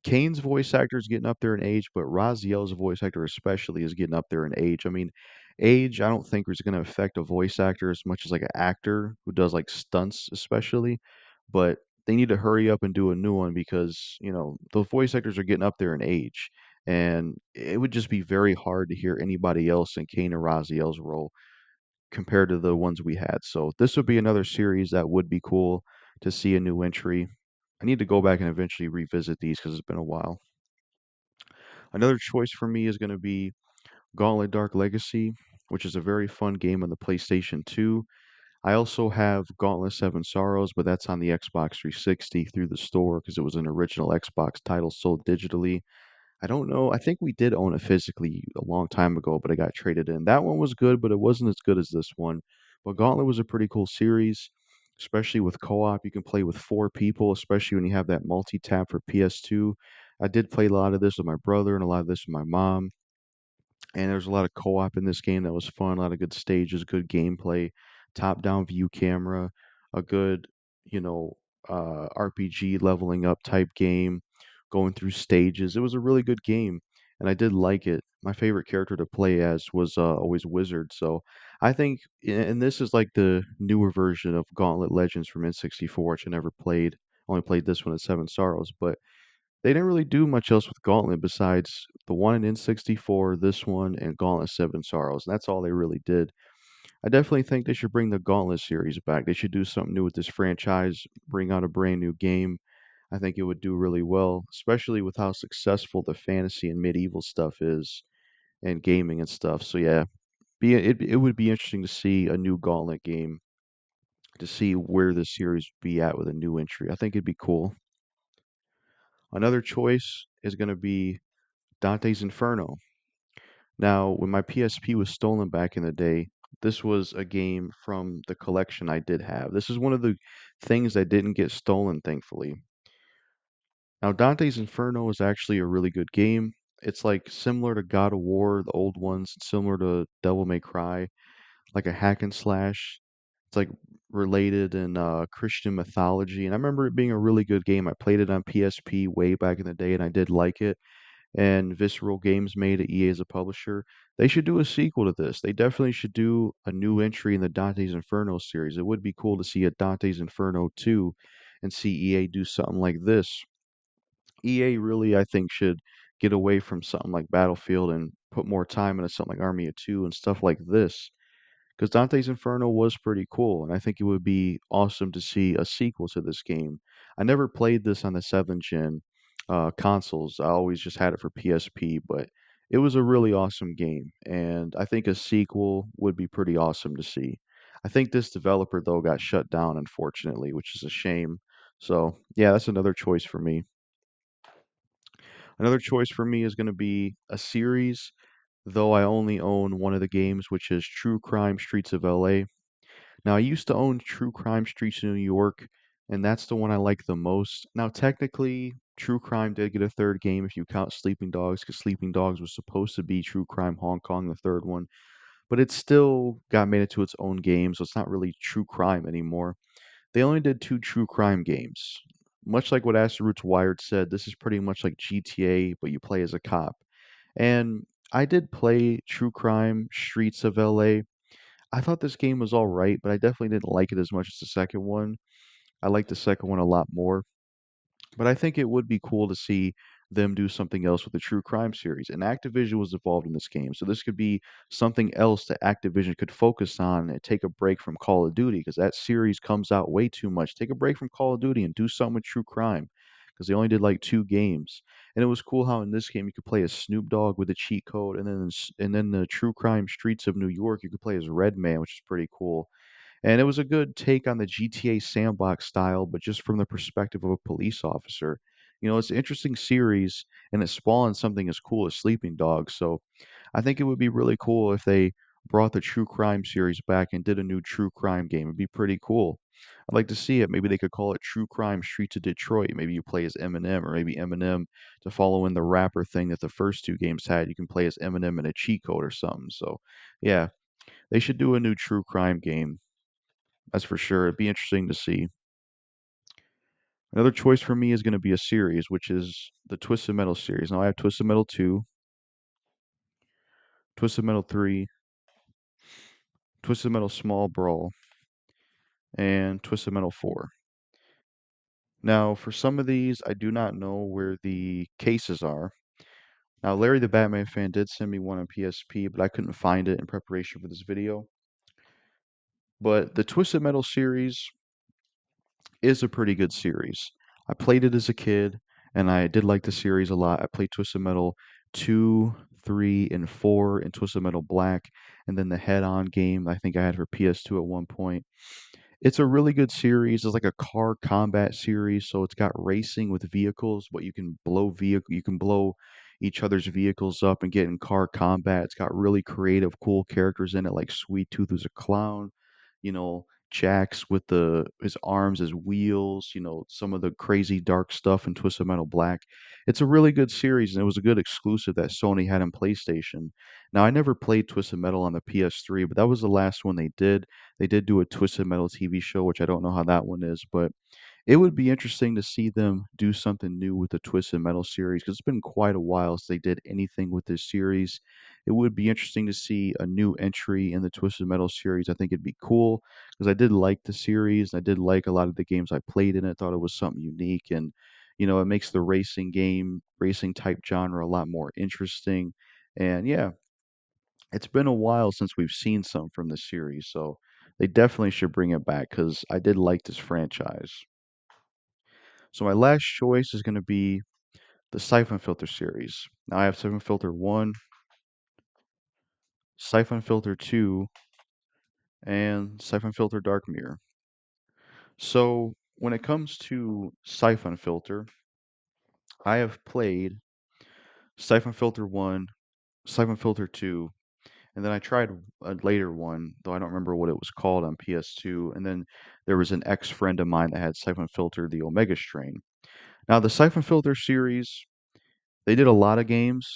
Kain's voice actor is getting up there in age, but Raziel's voice actor especially is getting up there in age. I mean, age I don't think is going to affect a voice actor as much as like an actor who does like stunts, especially, but they need to hurry up and do a new one because, the voice actors are getting up there in age. And it would just be very hard to hear anybody else in Kane and Raziel's role compared to the ones we had. So this would be another series that would be cool to see a new entry. I need to go back and eventually revisit these because it's been a while. Another choice for me is going to be Gauntlet Dark Legacy, which is a very fun game on the PlayStation 2. I also have Gauntlet 7 Sorrows, but that's on the Xbox 360 through the store because it was an original Xbox title sold digitally. I don't know. I think we did own it physically a long time ago, but it got traded in. That one was good, but it wasn't as good as this one. But Gauntlet was a pretty cool series, especially with co-op. You can play with four people, especially when you have that multi-tap for PS2. I did play a lot of this with my brother and a lot of this with my mom. And there's a lot of co-op in this game that was fun, a lot of good stages, good gameplay, top-down view camera, a good, you know, RPG leveling up type game, going through stages. It was a really good game, and I did like it. My favorite character to play as was always Wizard, so I think, and this is like the newer version of Gauntlet Legends from N64, which I never played. Only played this one at Seven Sorrows, but they didn't really do much else with Gauntlet besides the one in N64, this one, and Gauntlet 7 Sorrows. And that's all they really did. I definitely think they should bring the Gauntlet series back. They should do something new with this franchise, bring out a brand new game. I think it would do really well, especially with how successful the fantasy and medieval stuff is and gaming and stuff. So yeah, it would be interesting to see a new Gauntlet game to see where this series would be at with a new entry. I think it'd be cool. Another choice is going to be Dante's Inferno. Now, when my PSP was stolen back in the day, this was a game from the collection I did have. This is one of the things that didn't get stolen, thankfully. Now, Dante's Inferno is actually a really good game. It's like similar to God of War, the old ones, similar to Devil May Cry, like a hack and slash. It's like related in Christian mythology, and I remember it being a really good game. I played it on PSP way back in the day, and I did like it. And Visceral Games made it. EA as a publisher. They should do a sequel to this. They definitely should do a new entry in the Dante's Inferno series. It would be cool to see a Dante's Inferno 2 and see EA do something like this. EA really, I think, should get away from something like Battlefield and put more time into something like Army of Two and stuff like this because Dante's Inferno was pretty cool, and I think it would be awesome to see a sequel to this game. I never played this on the 7th gen consoles. I always just had it for PSP, but it was a really awesome game, and I think a sequel would be pretty awesome to see. I think this developer, though, got shut down, unfortunately, which is a shame. So, yeah, that's another choice for me. Another choice for me is going to be a series, though I only own one of the games, which is True Crime Streets of LA. Now, I used to own True Crime Streets in New York, and that's the one I like the most. Now, technically, True Crime did get a third game if you count Sleeping Dogs, because Sleeping Dogs was supposed to be True Crime Hong Kong, the third one, but it still got made into its own game, so it's not really True Crime anymore. They only did two True Crime games. Much like what Acid Roots Wired said, this is pretty much like GTA, but you play as a cop. And I did play True Crime Streets of LA. I thought this game was all right, but I definitely didn't like it as much as the second one. I liked the second one a lot more. But I think it would be cool to see them do something else with the True Crime series. And Activision was involved in this game. So this could be something else that Activision could focus on and take a break from Call of Duty because that series comes out way too much. Take a break from Call of Duty and do something with True Crime because they only did like two games. And it was cool how in this game you could play as Snoop Dogg with a cheat code, and then the True Crime Streets of New York you could play as Redman, which is pretty cool. And it was a good take on the GTA sandbox style, but just from the perspective of a police officer. It's an interesting series, and it spawned something as cool as Sleeping Dogs. So I think it would be really cool if they brought the True Crime series back and did a new True Crime game. It'd be pretty cool. I'd like to see it. Maybe they could call it True Crime Streets of Detroit. Maybe you play as Eminem, or maybe Eminem to follow in the rapper thing that the first two games had. You can play as Eminem in a cheat code or something. So, yeah, they should do a new True Crime game. That's for sure. It'd be interesting to see. Another choice for me is going to be a series, which is the Twisted Metal series. Now I have Twisted Metal 2, Twisted Metal 3, Twisted Metal Small Brawl, and Twisted Metal 4. Now, for some of these, I do not know where the cases are. Now, Larry the Batman fan did send me one on PSP, but I couldn't find it in preparation for this video. But the Twisted Metal series is a pretty good series. I played it as a kid, and I did like the series a lot. I played Twisted Metal 2, 3, and 4 in Twisted Metal Black, and then the head-on game I think I had for PS2 at one point. It's a really good series. It's like a car combat series, so it's got racing with vehicles, but you can blow each other's vehicles up and get in car combat. It's got really creative, cool characters in it, like Sweet Tooth who's a clown, Jax with the his arms as wheels, some of the crazy dark stuff in Twisted Metal Black. It's a really good series, and it was a good exclusive that Sony had in PlayStation. Now, I never played Twisted Metal on the PS3, but that was the last one they did. They did do a Twisted Metal TV show, which I don't know how that one is, but it would be interesting to see them do something new with the Twisted Metal series because it's been quite a while since they did anything with this series. It would be interesting to see a new entry in the Twisted Metal series. I think it'd be cool because I did like the series. I did like a lot of the games I played in it. Thought it was something unique, and it makes the racing type genre a lot more interesting. And yeah, it's been a while since we've seen some from this series, so they definitely should bring it back because I did like this franchise. So my last choice is going to be the Siphon Filter series. Now I have Siphon Filter 1, Siphon Filter 2, and Siphon Filter Dark Mirror. So when it comes to Siphon Filter, I have played Siphon Filter 1, Siphon Filter 2, and then I tried a later one, though I don't remember what it was called on PS2, and then there was an ex-friend of mine that had Siphon Filter the Omega Strain. Now the Siphon Filter series, they did a lot of games,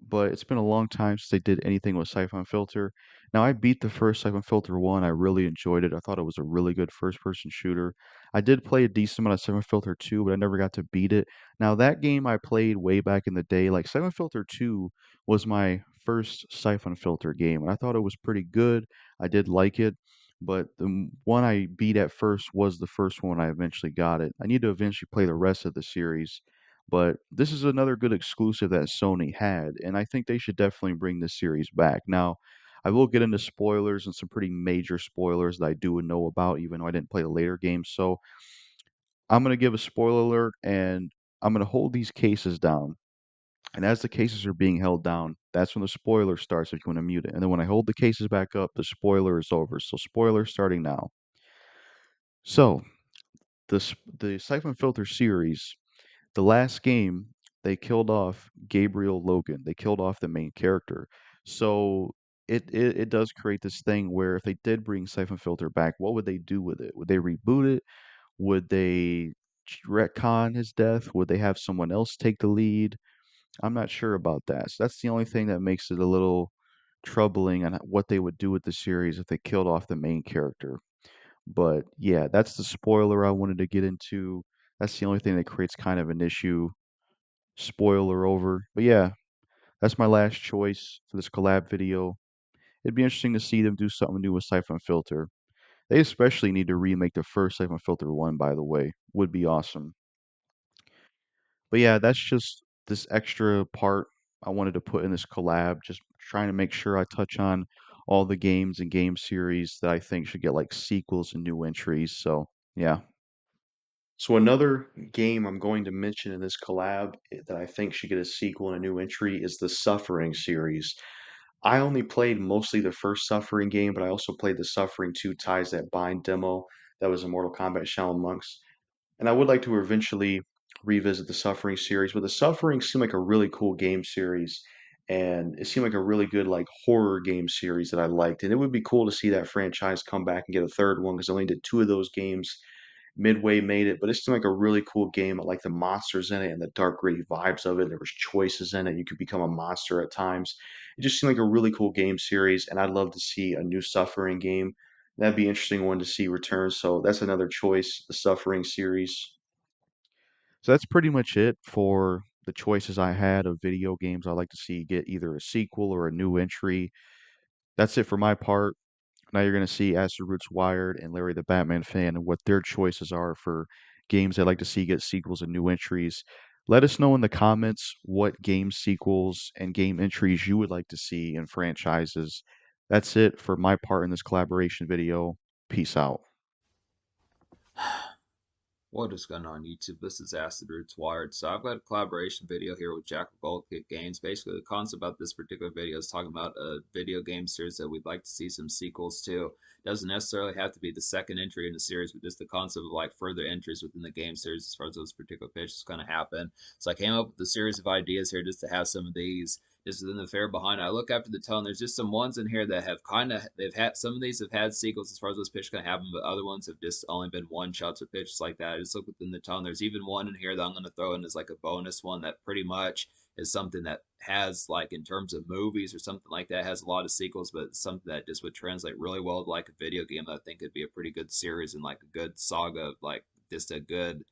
but it's been a long time since they did anything with Siphon Filter. Now, I beat the first Siphon Filter 1. I really enjoyed it. I thought it was a really good first-person shooter. I did play a decent amount of Siphon Filter 2, but I never got to beat it. Now, that game I played way back in the day. Like, Siphon Filter 2 was my first Siphon Filter game, and I thought it was pretty good. I did like it, but the one I beat at first was the first one I eventually got it. I need to eventually play the rest of the series, but this is another good exclusive that Sony had, and I think they should definitely bring this series back. Now, I will get into spoilers and some pretty major spoilers that I do know about, even though I didn't play the later games. So I'm going to give a spoiler alert, and I'm going to hold these cases down. And as the cases are being held down, that's when the spoiler starts if you want to mute it. And then when I hold the cases back up, the spoiler is over. So spoiler starting now. So the Siphon Filter series, the last game, they killed off Gabriel Logan. They killed off the main character. So it does create this thing where if they did bring Siphon Filter back, what would they do with it? Would they reboot it? Would they retcon his death? Would they have someone else take the lead? I'm not sure about that. So that's the only thing that makes it a little troubling on what they would do with the series if they killed off the main character. But yeah, that's the spoiler I wanted to get into. That's the only thing that creates kind of an issue. Spoiler over. But yeah, that's my last choice for this collab video. It'd be interesting to see them do something new with Siphon Filter. They especially need to remake the first Siphon Filter 1, by the way. Would be awesome. But yeah, that's just this extra part I wanted to put in this collab. Just trying to make sure I touch on all the games and game series that I think should get like sequels and new entries. So yeah. So another game I'm going to mention in this collab that I think should get a sequel and a new entry is the Suffering series. I only played mostly the first Suffering game, but I also played the Suffering 2 Ties That Bind demo that was in Mortal Kombat Shaolin Monks. And I would like to eventually revisit the Suffering series, but the Suffering seemed like a really cool game series, and it seemed like a really good like horror game series that I liked. And it would be cool to see that franchise come back and get a third one because I only did two of those games. Midway made it, but it seemed like a really cool game. I like the monsters in it and the dark gritty vibes of it. There was choices in it. You could become a monster at times. It just seemed like a really cool game series, and I'd love to see a new Suffering game. That'd be an interesting one to see return. So that's another choice, the Suffering series. So that's pretty much it for the choices I had of video games I'd like to see get either a sequel or a new entry. That's it for my part. Now you're going to see Acid Roots Wired and Larry the Batman fan and what their choices are for games they'd like to see get sequels and new entries. Let us know in the comments what game sequels and game entries you would like to see in franchises. That's it for my part in this collaboration video. Peace out. What is going on YouTube? This is Acid Roots Wired. So I've got a collaboration video here with Jackal Games. Basically, the concept about this particular video is talking about a video game series that we'd like to see some sequels to. Doesn't necessarily have to be the second entry in the series, but just the concept of like further entries within the game series as far as those particular pitches kind of happen. So I came up with a series of ideas here just to have some of these just within the fair behind it. I look after the tone. There's just some ones in here that have they've had some of these have had sequels as far as those pitches can happen, but other ones have just only been one shots or pitches like that. I just look within the tone. There's even one in here that I'm going to throw in as like a bonus one that pretty much is something that has like in terms of movies or something like that has a lot of sequels, but it's something that just would translate really well to like a video game that I think could be a pretty good series and like a good saga of like just a good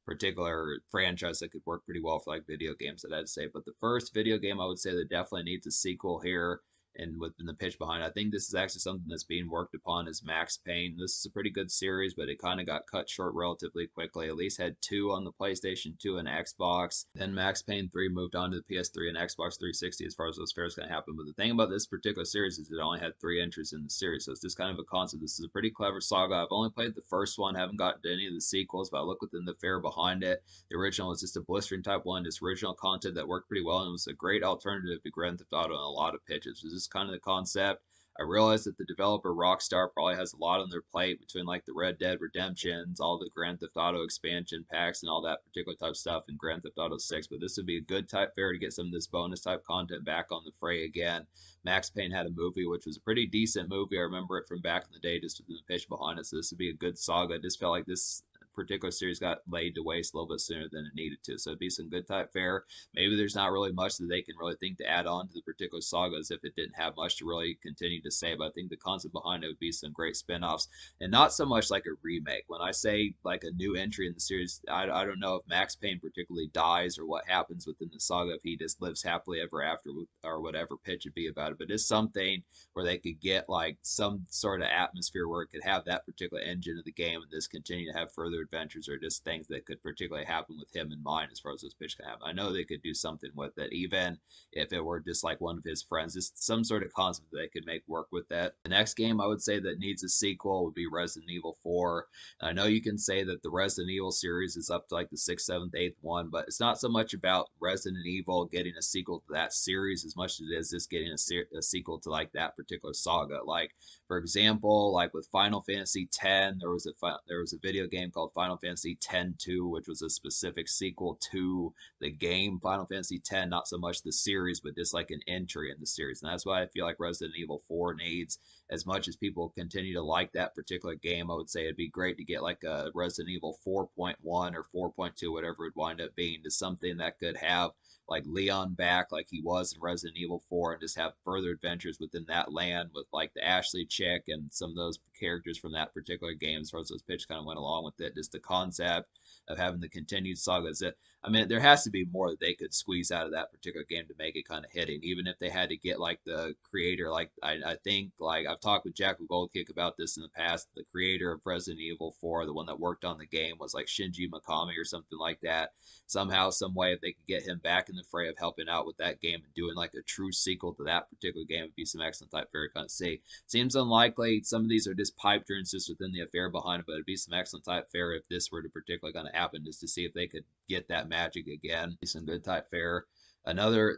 particular franchise that could work pretty well for like video games that I'd say. But the first video game I would say that definitely needs a sequel here and within the pitch behind. I think this is actually something that's being worked upon is Max Payne. This is a pretty good series, but it kind of got cut short relatively quickly. At least had two on the PlayStation 2 and Xbox. Then Max Payne 3 moved on to the PS3 and Xbox 360 as far as those fairs can happen. But the thing about this particular series is it only had three entries in the series. So it's just kind of a concept. This is a pretty clever saga. I've only played the first one, haven't gotten to any of the sequels, but I look within the fair behind it. The original was just a blistering type one, just original content that worked pretty well and was a great alternative to Grand Theft Auto in a lot of pitches. This is kind of the concept. I realize that the developer Rockstar probably has a lot on their plate between like the Red Dead Redemptions, all the Grand Theft Auto expansion packs, and all that particular type of stuff in Grand Theft Auto 6. But this would be a good type fare to get some of this bonus type content back on the fray again. Max Payne had a movie which was a pretty decent movie. I remember it from back in the day, just with the pitch behind it. So this would be a good saga. I just felt like this particular series got laid to waste a little bit sooner than it needed to. So it'd be some good type fare. Maybe there's not really much that they can really think to add on to the particular sagas if it didn't have much to really continue to say. But I think the concept behind it would be some great spin-offs and not so much like a remake. When I say like a new entry in the series, I don't know if Max Payne particularly dies or what happens within the saga if he just lives happily ever after or whatever pitch would be about it. But it's something where they could get like some sort of atmosphere where it could have that particular engine of the game and just continue to have further adventures or just things that could particularly happen with him in mind as far as this pitch can happen. I know they could do something with it, even if it were just like one of his friends, just some sort of concept that they could make work with that. The next game I would say that needs a sequel would be Resident Evil 4. I know you can say that the Resident Evil series is up to like the sixth, seventh, eighth one, but it's not so much about Resident Evil getting a sequel to that series as much as it is just getting a sequel to like that particular saga. Like for example, like with Final Fantasy X, there was a video game called Final Fantasy X-2, which was a specific sequel to the game Final Fantasy X, not so much the series, but just like an entry in the series. And that's why I feel like Resident Evil 4 needs, as much as people continue to like that particular game, I would say it'd be great to get like a Resident Evil 4.1 or 4.2, whatever it would wind up being, to something that could have like Leon back like he was in Resident Evil 4 and just have further adventures within that land with like the Ashley chick and some of those characters from that particular game as far as those pitch kind of went along with it. Just the concept of having the continued sagas that I mean, there has to be more that they could squeeze out of that particular game to make it kind of hitting, even if they had to get like the creator, like I think like I've talked with Jackal Goldkick about this in the past. The creator of Resident Evil 4, the one that worked on the game, was like Shinji Mikami or something like that. Somehow, some way, if they could get him back in the fray of helping out with that game and doing like a true sequel to that particular game would be some excellent type very kind of see. Seems unlikely. Some of these are just pipe dreams just within the affair behind it, but it'd be some excellent type fare if this were to particularly going to happen, just to see if they could get that magic again. Be some good type fare. Another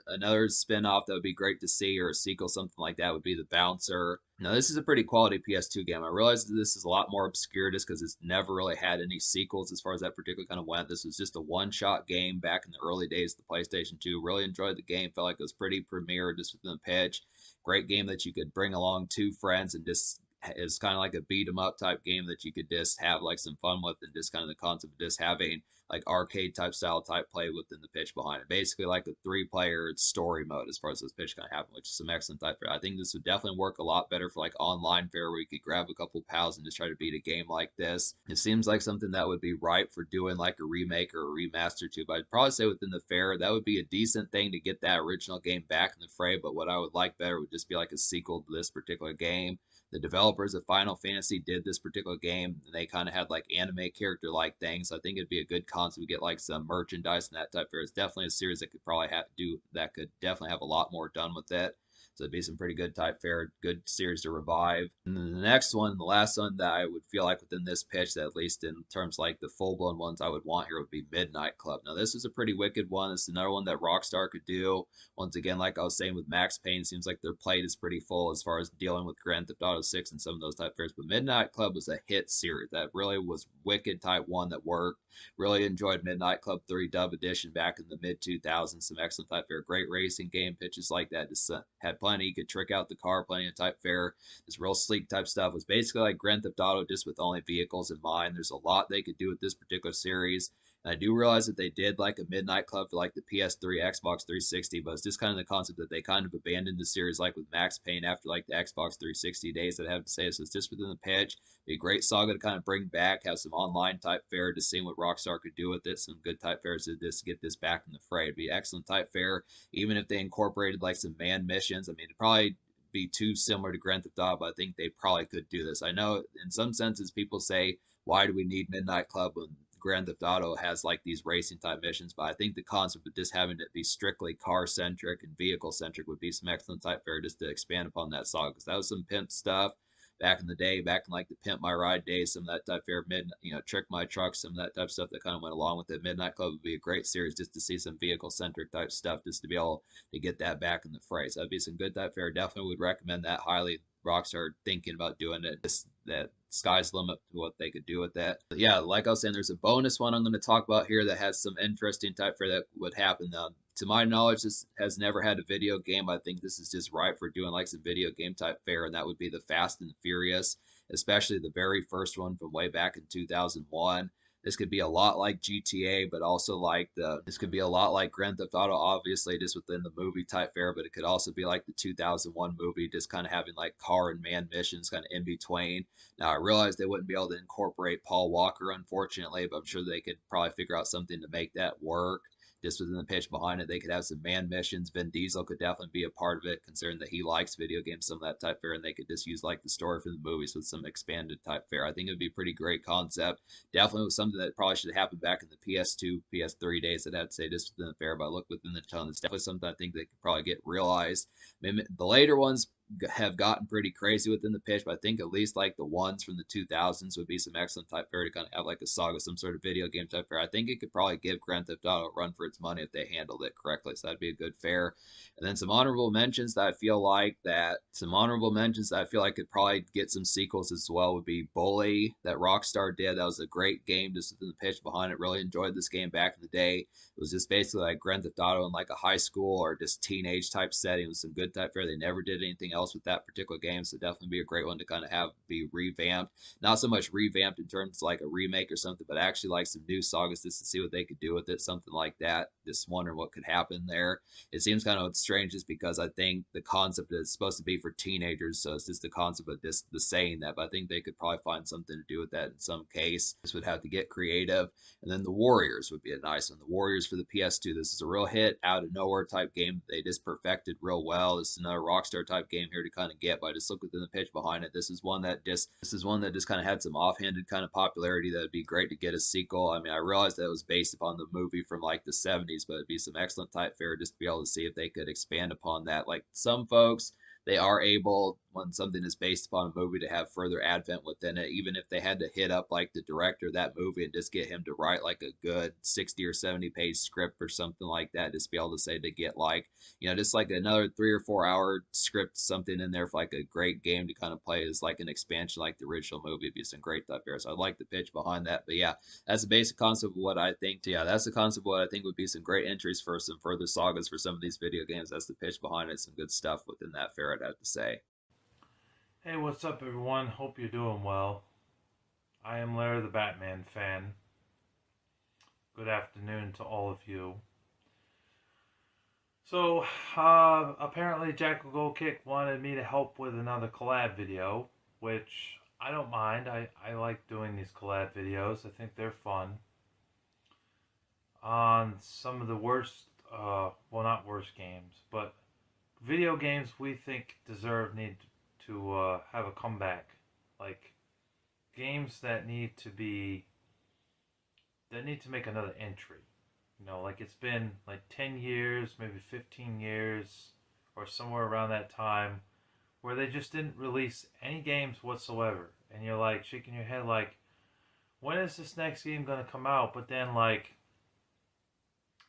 spin-off that would be great to see or a sequel, something like that, would be The Bouncer. Now, this is a pretty quality PS2 game. I realize that this is a lot more obscure just because it's never really had any sequels as far as that particular kind of went. This was just a one-shot game back in the early days of the PlayStation 2. Really enjoyed the game. Felt like it was pretty premier just within the pitch. Great game that you could bring along two friends and just is kind of like a beat 'em up type game that you could just have like some fun with and just kind of the concept of just having like arcade type style type play within the pitch behind it. Basically like a three-player story mode as far as this pitch kind of happen, which is some excellent type. I think this would definitely work a lot better for like online fare where you could grab a couple pals and just try to beat a game like this. It seems like something that would be ripe for doing like a remake or a remaster too. But I'd probably say within the fare that would be a decent thing to get that original game back in the fray. But what I would like better would just be like a sequel to this particular game. The developers of Final Fantasy did this particular game, and they kind of had like anime character like things. So I think it'd be a good concept to get like some merchandise and that type. It's definitely a series that could probably have do that could definitely have a lot more done with it. So it'd be some pretty good type fare, good series to revive. And then the next one, the last one that I would feel like within this pitch, that at least in terms like the full blown ones I would want here would be Midnight Club. Now this is a pretty wicked one. It's another one that Rockstar could do. Once again, like I was saying with Max Payne, seems like their plate is pretty full as far as dealing with Grand Theft Auto 6 and some of those type fares. But Midnight Club was a hit series that really was wicked type one that worked. Really enjoyed Midnight Club 3 Dub Edition back in the mid 2000s. Some excellent type fare, great racing game pitches like that. Just had plenty. You could trick out the car, plenty of type fare. This real sleek type stuff. It was basically like Grand Theft Auto, just with only vehicles in mind. There's a lot they could do with this particular series. And I do realize that they did like a Midnight Club for like the PS3, Xbox 360, but it's just kind of the concept that they kind of abandoned the series, like with Max Payne after like the Xbox 360 days. That I have to say, so it's just within the pitch. Be a great saga to kind of bring back, have some online type fare to see what Rockstar could do with it, some good type fares to just get this back in the fray. It'd be excellent type fare, even if they incorporated like some man missions. I mean, it'd probably be too similar to Grand Theft Auto, but I think they probably could do this. I know in some senses people say, why do we need Midnight Club when Grand Theft Auto has like these racing type missions? But I think the concept of just having it be strictly car centric and vehicle centric would be some excellent type fare just to expand upon that saga, because that was some pimp stuff back in the day, back in like the Pimp My Ride days, some of that type fare, Trick My Truck, some of that type of stuff that kind of went along with it. Midnight Club would be a great series just to see some vehicle centric type stuff, just to be able to get that back in the fray. So that'd be some good type fare. Definitely would recommend that highly. Rockstar thinking about doing it. Just that sky's the limit to what they could do with that. But yeah, like I was saying, there's a bonus one I'm going to talk about here that has some interesting type fare that would happen. To my knowledge, this has never had a video game. I think this is just right for doing like some video game type fare, and that would be the Fast and Furious, especially the very first one from way back in 2001. This could be a lot like GTA, but also like this could be a lot like Grand Theft Auto, obviously, just within the movie type fare, but it could also be like the 2001 movie, just kind of having like car and man missions kind of in between. Now, I realize they wouldn't be able to incorporate Paul Walker, unfortunately, but I'm sure they could probably figure out something to make that work. Just within the pitch behind it, they could have some man missions. Vin Diesel could definitely be a part of it, considering that he likes video games, some of that type fare, and they could just use like the story from the movies with some expanded type fare. I think it would be a pretty great concept. Definitely was something that probably should have happened back in the PS2, PS3 days. I'd say just within the fare, but I look within the tone. It's definitely something I think they could probably get realized. Maybe the later ones have gotten pretty crazy within the pitch, but I think at least like the ones from the 2000s would be some excellent type fare to kind of have like a saga, some sort of video game type fare. I think it could probably give Grand Theft Auto a run for its money if they handled it correctly. So that'd be a good fare. And then some honorable mentions that I feel like could probably get some sequels as well would be Bully that Rockstar did. That was a great game just within the pitch behind it. Really enjoyed this game back in the day. It was just basically like Grand Theft Auto in like a high school or just teenage type setting with some good type fare. They never did anything else with that particular game, so definitely be a great one to kind of have be revamped. Not so much revamped in terms of like a remake or something, but actually like some new sagas just to see what they could do with it, something like that. Just wondering what could happen there. It seems kind of strange just because I think the concept is supposed to be for teenagers, so it's just the concept of just the saying that. But I think they could probably find something to do with that in some case. This would have to get creative. And then the Warriors would be a nice one. The Warriors for the PS2. This is a real hit out of nowhere type game. They just perfected real well. This is another Rockstar type game here to kind of get, but I just look within the pitch behind it. This is one that just kind of had some offhanded kind of popularity that would be great to get a sequel. I mean, I realized that it was based upon the movie from like the 70s, but it'd be some excellent type fare just to be able to see if they could expand upon that. Like some folks, they are able, when something is based upon a movie, to have further advent within it, even if they had to hit up like the director of that movie and just get him to write like a good 60 or 70 page script or something like that, just be able to say to get like, just like another 3 or 4 hour script, something in there for like a great game to kind of play as like an expansion like the original movie. It'd be some great stuff there. So I like the pitch behind that. But yeah, that's the basic concept of what I think. Yeah, that's the concept of what I think would be some great entries for some further sagas for some of these video games. That's the pitch behind it. Some good stuff within that fair, I'd have to say. Hey, what's up, everyone? Hope you're doing well. I am Larry the Batman fan. Good afternoon to all of you. So, apparently Jackal Goldkick wanted me to help with another collab video, which I don't mind. I like doing these collab videos. I think they're fun. On some of the worst, well, not worst games, but video games we think need to have a comeback. Like games that need to make another entry. Like it's been like 10 years, maybe 15 years, or somewhere around that time, where they just didn't release any games whatsoever. And you're like shaking your head like, when is this next game going to come out? But then like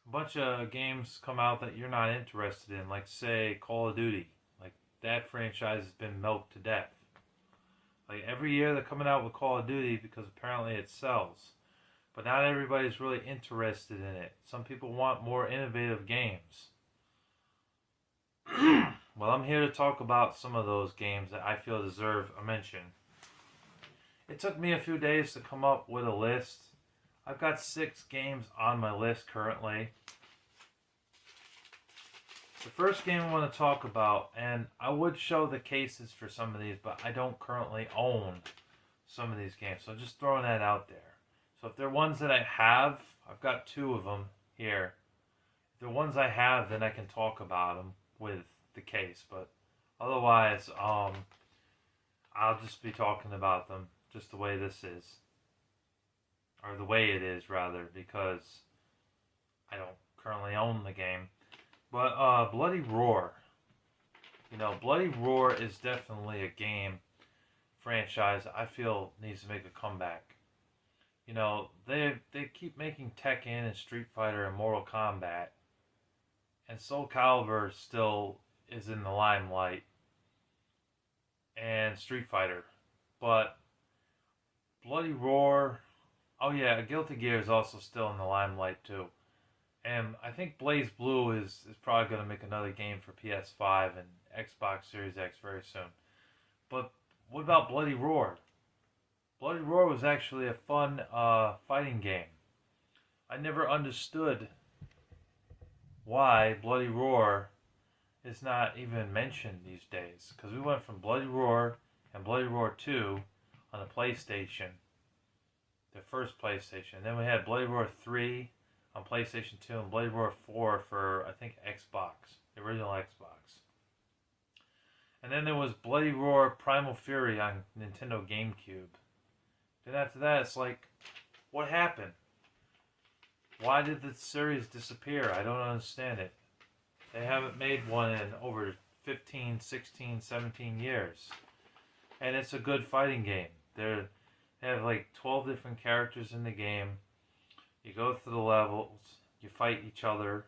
a bunch of games come out that you're not interested in, like say Call of Duty. Like that franchise has been milked to death. Like every year they're coming out with Call of Duty because apparently it sells. But not everybody's really interested in it. Some people want more innovative games. Well, I'm here to talk about some of those games that I feel deserve a mention. It took me a few days to come up with a list. I've got 6 games on my list currently. The first game I want to talk about, and I would show the cases for some of these, but I don't currently own some of these games, so just throwing that out there. So if they're ones that I have, I've got 2 of them here. If they're ones I have, then I can talk about them with the case, but otherwise, I'll just be talking about them just the way this is, or the way it is rather, because I don't currently own the game. But Bloody Roar, Bloody Roar is definitely a game franchise I feel needs to make a comeback. They keep making Tekken and Street Fighter and Mortal Kombat, and Soul Calibur still is in the limelight, and Street Fighter, but Bloody Roar, oh yeah, Guilty Gear is also still in the limelight too. And I think Blaze Blue is probably going to make another game for PS5 and Xbox Series X very soon. But what about Bloody Roar? Bloody Roar was actually a fun fighting game. I never understood why Bloody Roar is not even mentioned these days. Because we went from Bloody Roar and Bloody Roar 2 on the PlayStation, the first PlayStation. Then we had Bloody Roar 3 on PlayStation 2 and Bloody Roar 4 for, I think, Xbox, the original Xbox. And then there was Bloody Roar Primal Fury on Nintendo GameCube. Then after that, it's like, what happened? Why did the series disappear? I don't understand it. They haven't made one in over 15, 16, 17 years. And it's a good fighting game. They have like 12 different characters in the game. You go through the levels, you fight each other.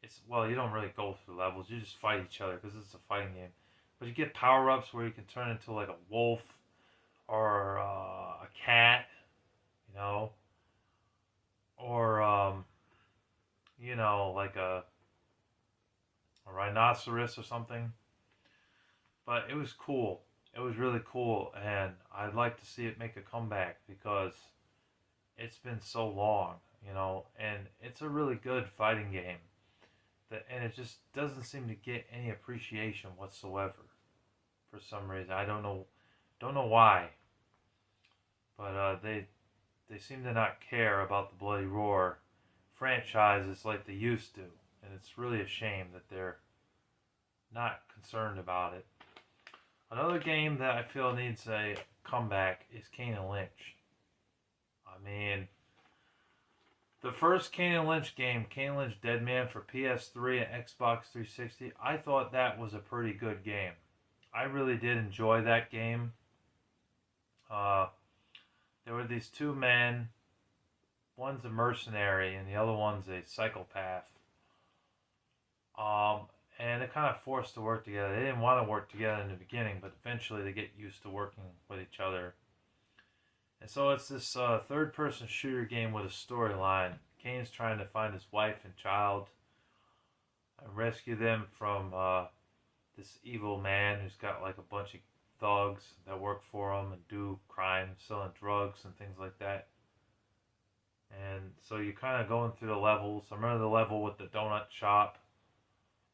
You don't really go through levels, you just fight each other because it's a fighting game. But you get power-ups where you can turn into like a wolf or a cat, or like a rhinoceros or something. But it was cool. It was really cool, and I'd like to see it make a comeback because it's been so long, and it's a really good fighting game. And it just doesn't seem to get any appreciation whatsoever for some reason. I don't know why. But they seem to not care about the Bloody Roar franchises like they used to. And it's really a shame that they're not concerned about it. Another game that I feel needs a comeback is Kane and Lynch. I mean, the first Kane and Lynch game, Kane and Lynch Dead Man for PS3 and Xbox 360, I thought that was a pretty good game. I really did enjoy that game. There were these 2 men. One's a mercenary and the other one's a psychopath. And they're kind of forced to work together. They didn't want to work together in the beginning, but eventually they get used to working with each other. And so it's this third-person shooter game with a storyline. Kane's trying to find his wife and child and rescue them from this evil man who's got like a bunch of thugs that work for him and do crimes, selling drugs and things like that. And so you're kind of going through the levels. I remember the level with the donut shop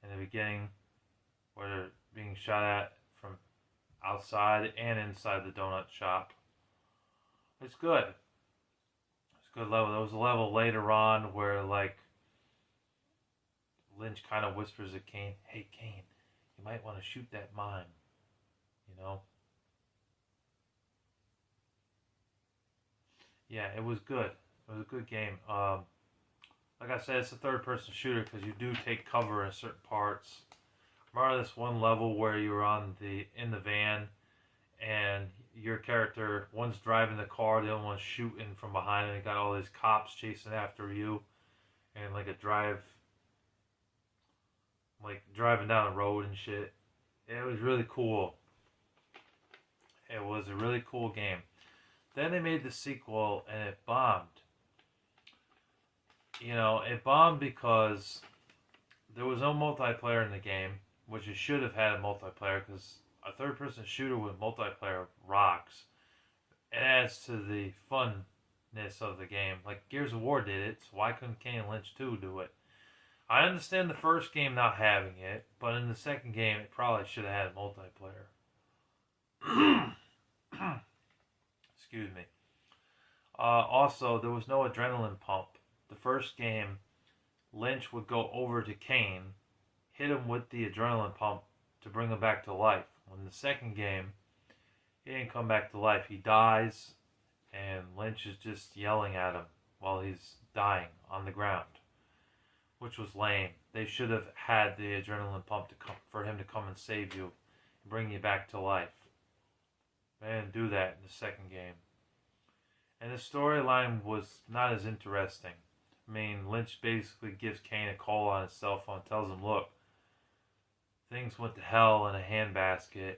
in the beginning where they're being shot at from outside and inside the donut shop. It's good. It's a good level. There was a level later on where like Lynch kind of whispers to Kane, "Hey Kane, you might want to shoot that mine." Yeah, it was good. It was a good game. Like I said, it's a third-person shooter because you do take cover in certain parts. Remember this one level where you were in the van and your character, one's driving the car, the other one's shooting from behind, and you got all these cops chasing after you, and like driving down the road and shit. It was really cool. It was a really cool game. Then they made the sequel and it bombed. It bombed because there was no multiplayer in the game, which it should have had a multiplayer because a third-person shooter with multiplayer rocks. It adds to the funness of the game. Like Gears of War did it, so why couldn't Kane and Lynch 2 do it? I understand the first game not having it, but in the second game, it probably should have had multiplayer. Excuse me. Also, there was no adrenaline pump. The first game, Lynch would go over to Kane, hit him with the adrenaline pump to bring him back to life. In the second game, he didn't come back to life. He dies, and Lynch is just yelling at him while he's dying on the ground, which was lame. They should have had the adrenaline pump for him to come and save you and bring you back to life. They didn't do that in the second game. And the storyline was not as interesting. I mean, Lynch basically gives Kane a call on his cell phone, tells him, look, things went to hell in a handbasket.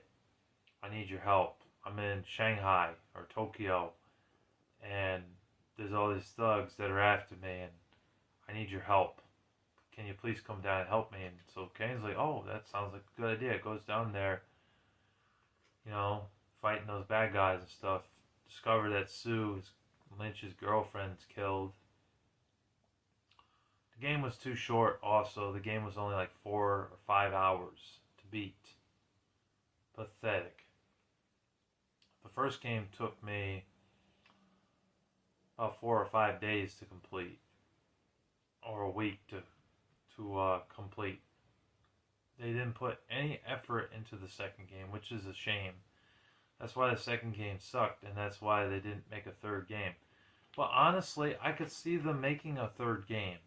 I need your help. I'm in Shanghai or Tokyo, and there's all these thugs that are after me, and I need your help. Can you please come down and help me? And so Kane's like, oh, that sounds like a good idea. Goes down there, fighting those bad guys and stuff. Discover that Sue, Lynch's girlfriend's killed. The game was too short also. The game was only like 4 or 5 hours to beat. Pathetic. The first game took me about 4 or 5 days to complete. Or a week to complete. They didn't put any effort into the second game, which is a shame. That's why the second game sucked, and that's why they didn't make a third game. But honestly, I could see them making a third game.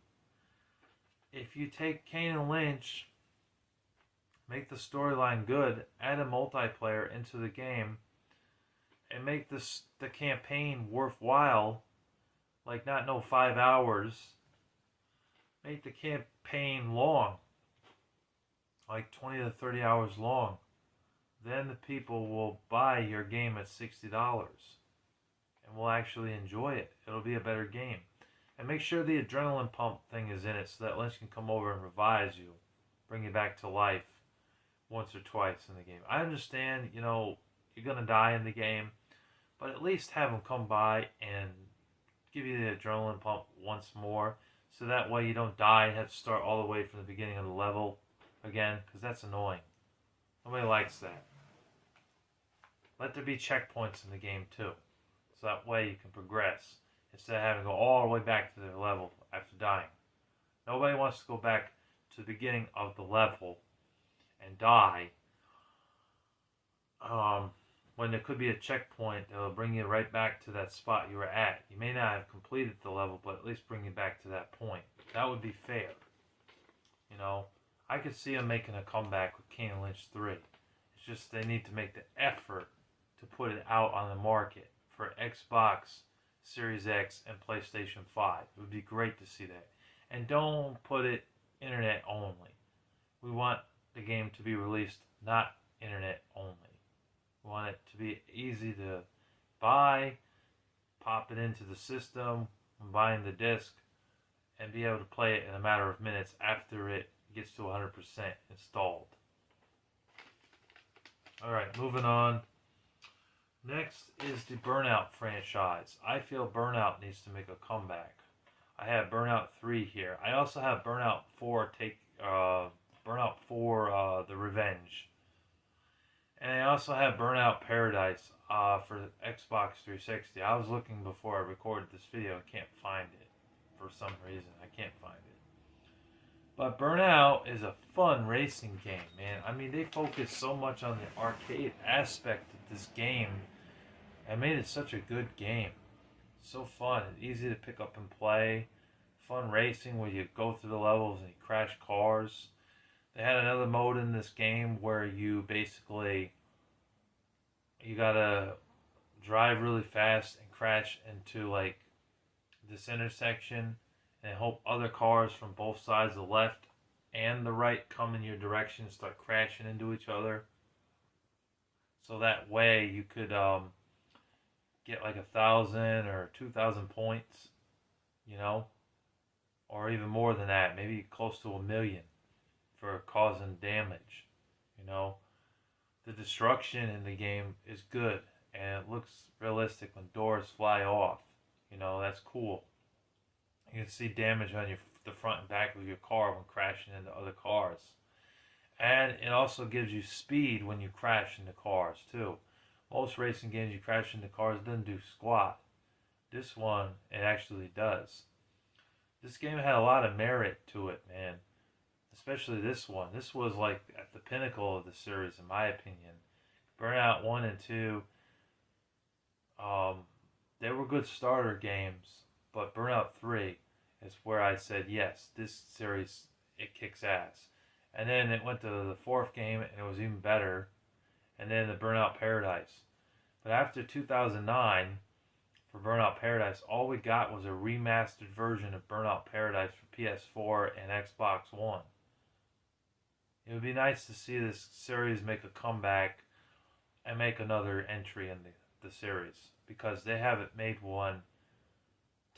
If you take Kane and Lynch, make the storyline good, add a multiplayer into the game, and make the campaign worthwhile, like not 5 hours, make the campaign long, like 20 to 30 hours long. Then the people will buy your game at $60 and will actually enjoy it. It'll be a better game. And make sure the adrenaline pump thing is in it so that Lynch can come over and revive you, bring you back to life once or twice in the game. I understand, you're going to die in the game, but at least have him come by and give you the adrenaline pump once more so that way you don't die and have to start all the way from the beginning of the level again, because that's annoying. Nobody likes that. Let there be checkpoints in the game too, so that way you can progress instead of having to go all the way back to the level after dying. Nobody wants to go back to the beginning of the level and die when there could be a checkpoint that will bring you right back to that spot you were at. You may not have completed the level, but at least bring you back to that point. That would be fair. I could see them making a comeback with Kane and Lynch 3. It's just they need to make the effort to put it out on the market for Xbox Series X and PlayStation 5. It would be great to see that. And don't put it internet only. We want the game to be released not internet only. We want it to be easy to buy, pop it into the system when buying the disc, and be able to play it in a matter of minutes after it gets to 100% installed. Alright, moving on. Next is the Burnout franchise. I feel Burnout needs to make a comeback. I have Burnout 3 here. I also have Burnout 4 The Revenge. And I also have Burnout Paradise for Xbox 360. I was looking before I recorded this video and can't find it. For some reason, I can't find it. But Burnout is a fun racing game, man. I mean, they focus so much on the arcade aspect of this game and made it such a good game. So fun. It's easy to pick up and play. Fun racing where you go through the levels and you crash cars. They had another mode in this game where you basically you gotta drive really fast and crash into like this intersection and hope other cars from both sides, the left and the right, come in your direction and start crashing into each other. So that way you could get like 1,000 or 2,000 points, you know, or even more than that, maybe close to 1,000,000 for causing damage. You know, the destruction in the game is good and it looks realistic when doors fly off. You know, that's cool. You can see damage on the front and back of your car when crashing into other cars. And it also gives you speed when you crash into cars too. Most racing games you crash into cars doesn't do squat. This one it actually does. This game had a lot of merit to it, man. Especially this one. This was like at the pinnacle of the series, in my opinion. Burnout 1 and 2, um, they were good starter games, but Burnout 3 is where I said, yes, this series, it kicks ass. And then it went to the fourth game, and it was even better. And then the Burnout Paradise. But after 2009, for Burnout Paradise, all we got was a remastered version of Burnout Paradise for PS4 and Xbox One. It would be nice to see this series make a comeback and make another entry in the series, because they haven't made one,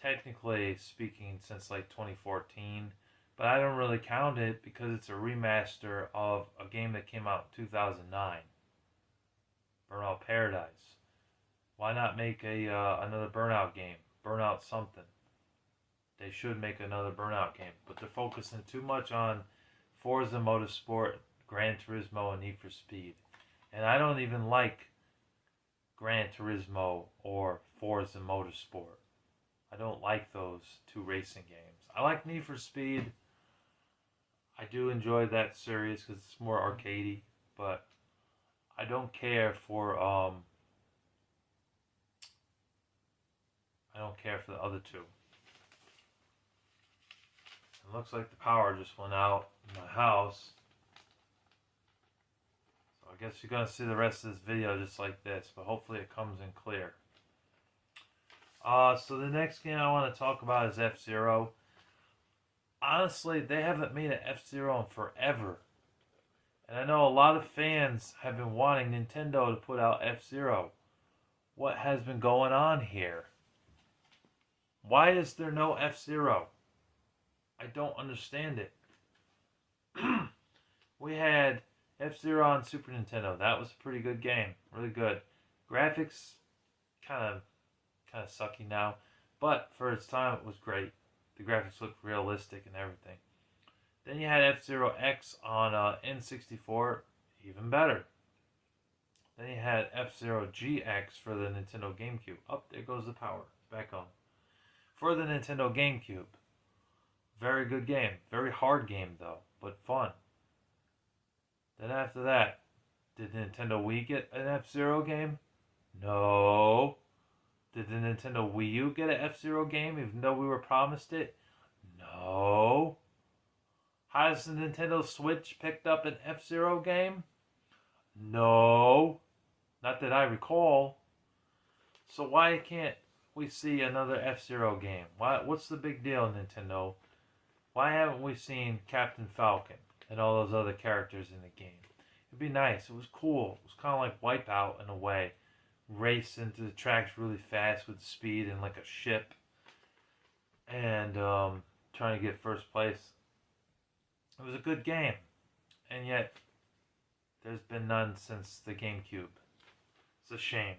technically speaking, since like 2014. But I don't really count it because it's a remaster of a game that came out in 2009, Burnout Paradise. Why not make another Burnout game? Burnout something. They should make another Burnout game, but they're focusing too much on Forza Motorsport, Gran Turismo, and Need for Speed. And I don't even like Gran Turismo or Forza Motorsport. I don't like those two racing games. I like Need for Speed. I do enjoy that series because it's more arcadey, but I don't care for the other two. It looks like the power just went out in my house. So I guess you're going to see the rest of this video just like this, but hopefully it comes in clear. So the next game I want to talk about is F-Zero. Honestly, they haven't made an F-Zero in forever. And I know a lot of fans have been wanting Nintendo to put out F-Zero. What has been going on here? Why is there no F-Zero? I don't understand it. We had F-Zero on Super Nintendo. That was a pretty good game. Really good. Graphics kind of sucky now, but for its time it was great. The graphics looked realistic and everything. Then you had F-Zero X on N64, even better. Then you had F-Zero GX for the Nintendo GameCube. Oh, there goes the power. It's back on. For the Nintendo GameCube. Very good game. Very hard game though, but fun. Then after that, did Nintendo Wii get an F-Zero game? No. Did the Nintendo Wii U get an F-Zero game even though we were promised it? No. Has the Nintendo Switch picked up an F-Zero game? No. Not that I recall. So why can't we see another F-Zero game? What's the big deal, Nintendo? Why haven't we seen Captain Falcon and all those other characters in the game? It'd be nice. It was cool. It was kind of like Wipeout in a way. Race into the tracks really fast with speed and like a ship. And trying to get first place. It was a good game. And yet, there's been none since the GameCube. It's a shame.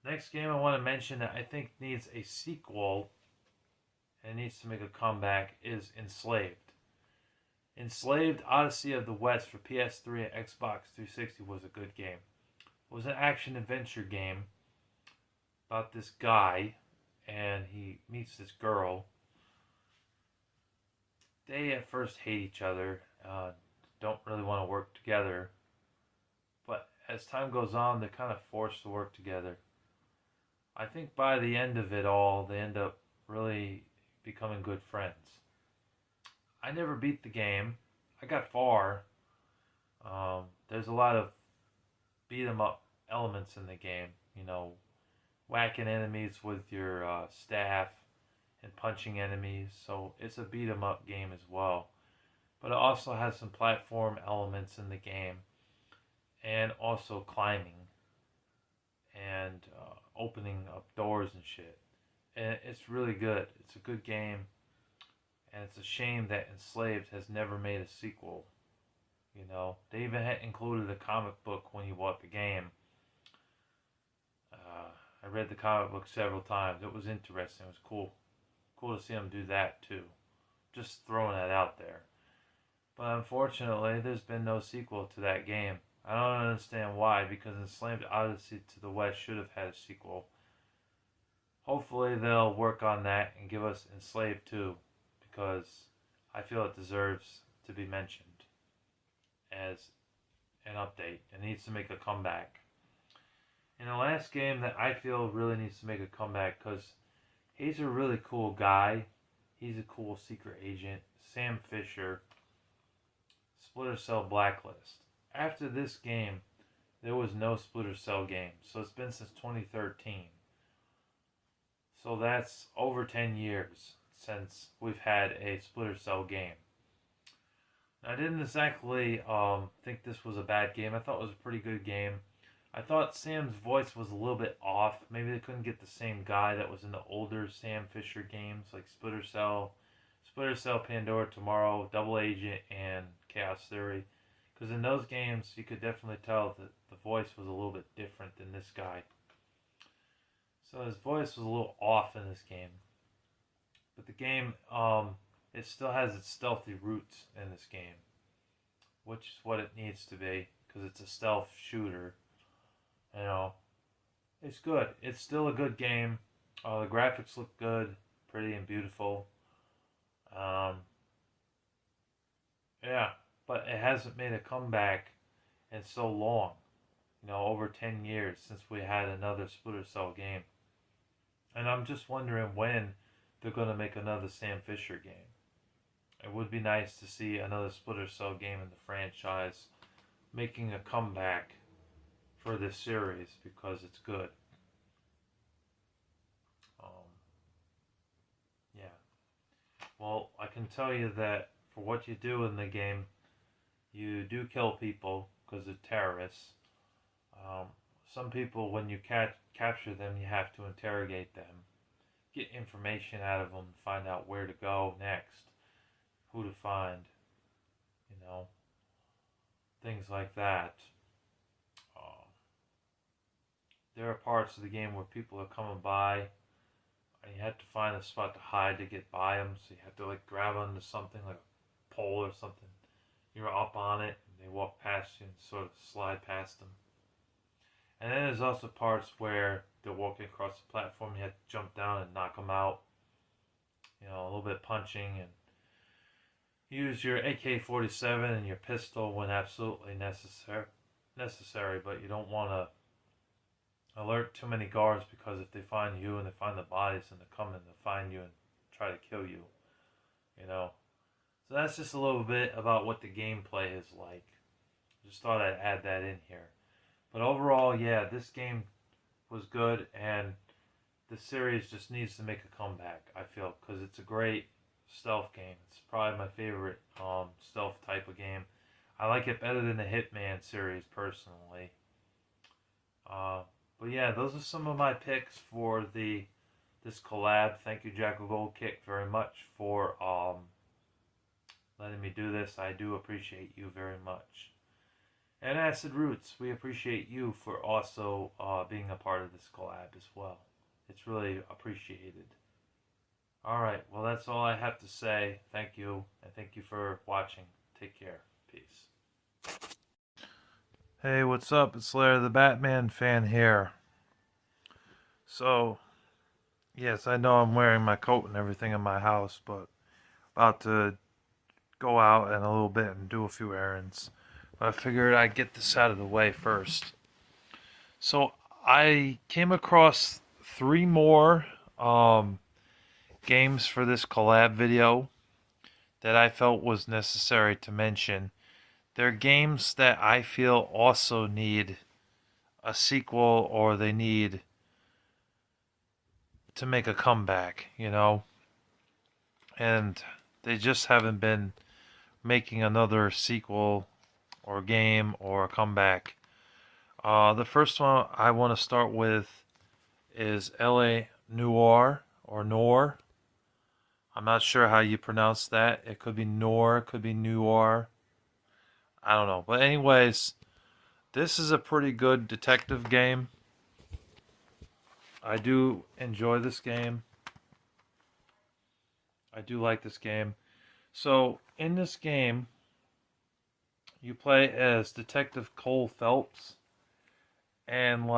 Next game I want to mention that I think needs a sequel and needs to make a comeback is Enslaved. Enslaved Odyssey of the West for PS3 and Xbox 360 was a good game. It was an action-adventure game about this guy, and he meets this girl. They at first hate each other, don't really want to work together, but as time goes on, they're kind of forced to work together. I think by the end of it all, they end up really becoming good friends. I never beat the game. I got far. There's a lot of beat 'em up elements in the game. You know, whacking enemies with your staff and punching enemies. So it's a beat 'em up game as well. But it also has some platform elements in the game, and also climbing and opening up doors and shit. And it's really good. It's a good game, and it's a shame that Enslaved has never made a sequel. You know, they even had included a comic book when you bought the game. I read the comic book several times. It was interesting. It was cool to see them do that too. Just throwing that out there. But unfortunately, there's been no sequel to that game. I don't understand why, because Enslaved Odyssey to the West should have had a sequel. Hopefully they'll work on that and give us Enslaved 2, because I feel it deserves to be mentioned as an update. It needs to make a comeback. And the last game that I feel really needs to make a comeback, because he's a really cool guy. He's a cool secret agent. Sam Fisher, Splinter Cell Blacklist. After this game, there was no Splinter Cell game. So it's been since 2013. So that's over 10 years since we've had a Splinter Cell game. I didn't exactly think this was a bad game. I thought it was a pretty good game. I thought Sam's voice was a little bit off. Maybe they couldn't get the same guy that was in the older Sam Fisher games, like Splinter Cell, Pandora Tomorrow, Double Agent, and Chaos Theory. Because in those games, you could definitely tell that the voice was a little bit different than this guy. So his voice was a little off in this game. But the game, it still has its stealthy roots in this game, which is what it needs to be, because it's a stealth shooter. You know, it's good. It's still a good game. The graphics look good, pretty and beautiful. Yeah, but it hasn't made a comeback in so long. You know, over 10 years since we had another Splinter Cell game. And I'm just wondering when they're going to make another Sam Fisher game. It would be nice to see another Splinter Cell game in the franchise making a comeback for this series, because it's good. Yeah. Well, I can tell you that for what you do in the game, you do kill people because they're terrorists. Some people, when you capture them, you have to interrogate them, get information out of them, find out where to go next, who to find, you know, things like that. There are parts of the game where people are coming by, and you have to find a spot to hide to get by them. So you have to like grab onto something like a pole or something. You're up on it, and they walk past you and sort of slide past them. And then there's also parts where they're walking across the platform. You have to jump down and knock them out. You know, a little bit punching, and use your AK-47 and your pistol when absolutely necessary. But you don't want to alert too many guards, because if they find you and they find the bodies and they come and they'll find you and try to kill you, you know. So that's just a little bit about what the gameplay is like. Just thought I'd add that in here. But overall, yeah, this game was good, and the series just needs to make a comeback, I feel, because it's a great stealth game. It's probably my favorite stealth type of game. I like it better than the Hitman series, personally. But yeah, those are some of my picks for this collab. Thank you, Jackal Gold Kick, very much for letting me do this. I do appreciate you very much. And Acid Rootz, we appreciate you for also being a part of this collab as well. It's really appreciated. Alright, well that's all I have to say. Thank you, and thank you for watching. Take care. Peace. Hey, what's up? It's Larry the Batman fan here. So, yes, I know I'm wearing my coat and everything in my house, but about to go out in a little bit and do a few errands. But I figured I'd get this out of the way first. So, I came across 3 more games for this collab video that I felt was necessary to mention. They're games that I feel also need a sequel, or they need to make a comeback, and they just haven't been making another sequel or game or a comeback. The first one I want to start with is LA Noir or Noir. I'm not sure how you pronounce that. It could be Noir, it could be Noir. I don't know. But anyways, this is a pretty good detective game. I do enjoy this game. I do like this game. So, in this game, you play as Detective Cole Phelps. And,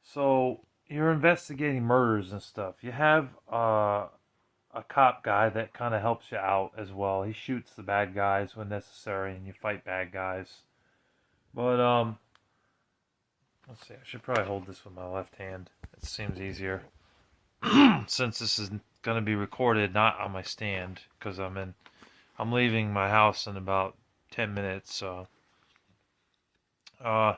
so you're investigating murders and stuff. You have a cop guy that kind of helps you out as well. He shoots the bad guys when necessary, and you fight bad guys. But let's see. I should probably hold this with my left hand. It seems easier since this is going to be recorded not on my stand because I'm leaving my house in about 10 minutes. So yeah,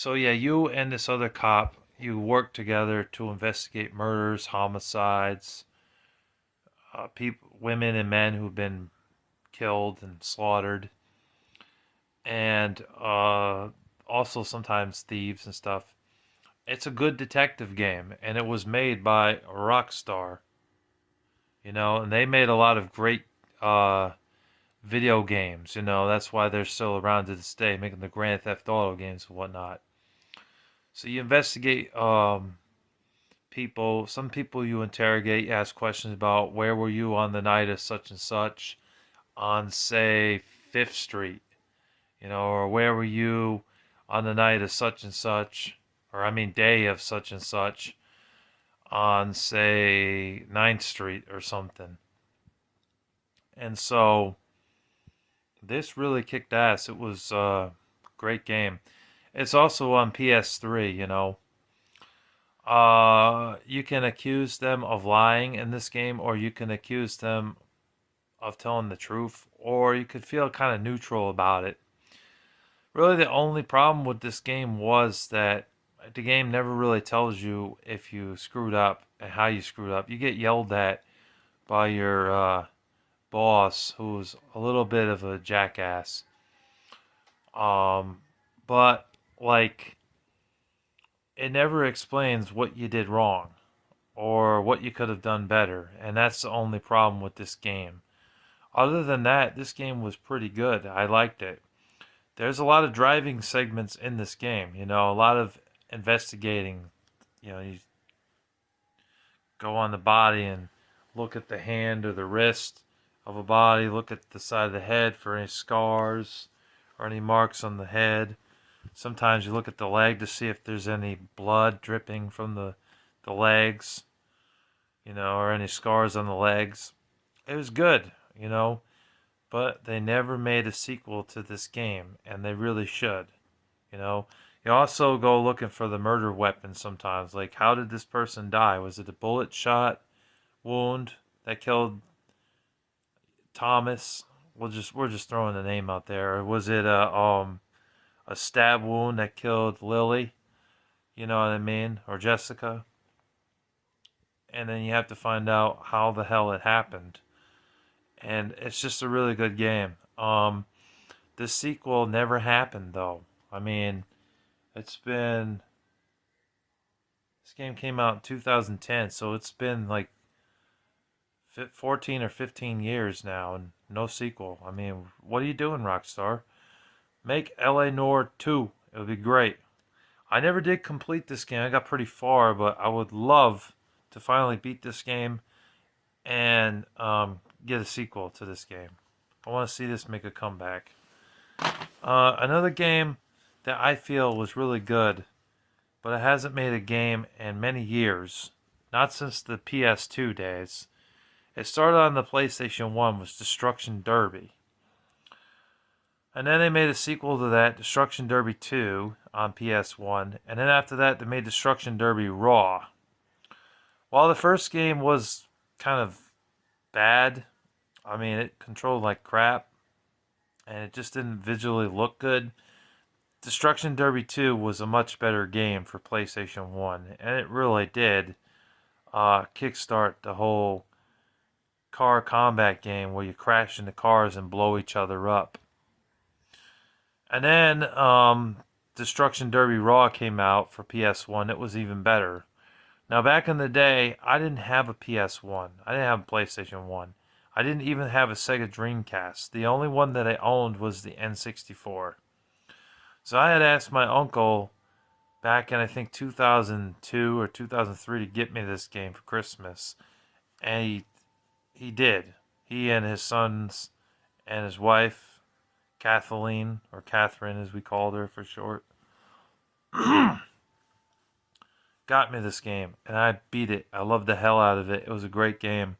you and this other cop, you work together to investigate murders, homicides, people, women and men who've been killed and slaughtered, and also sometimes thieves and stuff. It's a good detective game, and it was made by Rockstar, and they made a lot of great video games. That's why they're still around to this day, making the Grand Theft Auto games and whatnot. So you investigate people. Some people you interrogate, you ask questions about where were you on the night of such and such on, say, 5th Street, or where were you on the night of such and such, or I mean day of such and such on, say, 9th Street or something. And so this really kicked ass. It was a great game. It's also on PS3, You can accuse them of lying in this game, or you can accuse them of telling the truth, or you could feel kind of neutral about it. Really, the only problem with this game was that the game never really tells you if you screwed up and how you screwed up. You get yelled at by your boss, who's a little bit of a jackass. But it never explains what you did wrong or what you could have done better, and that's the only problem with this game. Other than that, this game was pretty good. I liked it. There's a lot of driving segments in this game, a lot of investigating. You go on the body and look at the hand or the wrist of a body, look at the side of the head for any scars or any marks on the head. Sometimes you look at the leg to see if there's any blood dripping from the legs, or any scars on the legs. It was good, but they never made a sequel to this game, and they really should, You also go looking for the murder weapon sometimes, like how did this person die? Was it a bullet shot wound that killed Thomas? We're just throwing the name out there. Or was it a stab wound that killed Lily? You know what I mean? Or Jessica? And then you have to find out how the hell it happened. And it's just a really good game. This sequel never happened, though. I mean, this game came out in 2010, so it's been like 14 or 15 years now, and no sequel. I mean, what are you doing, Rockstar? Make LA Noir 2. It would be great. I never did complete this game. I got pretty far, but I would love to finally beat this game and get a sequel to this game. I want to see this make a comeback. Another game that I feel was really good, but it hasn't made a game in many years, not since the PS2 days. It started on the PlayStation 1, was Destruction Derby. And then they made a sequel to that, Destruction Derby 2, on PS1. And then after that, they made Destruction Derby Raw. While the first game was kind of bad. I mean, it controlled like crap, and it just didn't visually look good. Destruction Derby 2 was a much better game for PlayStation 1, and it really did kickstart the whole car combat game where you crash into cars and blow each other up. And then Destruction Derby Raw came out for PS1. It was even better. Now, back in the day, I didn't have a PS1. I didn't have a PlayStation 1. I didn't even have a Sega Dreamcast. The only one that I owned was the N64. So I had asked my uncle back in, I think, 2002 or 2003 to get me this game for Christmas. And he did. He and his sons and his wife, Kathleen, or Catherine as we called her for short, got me this game, and I beat it. I loved the hell out of it. It was a great game.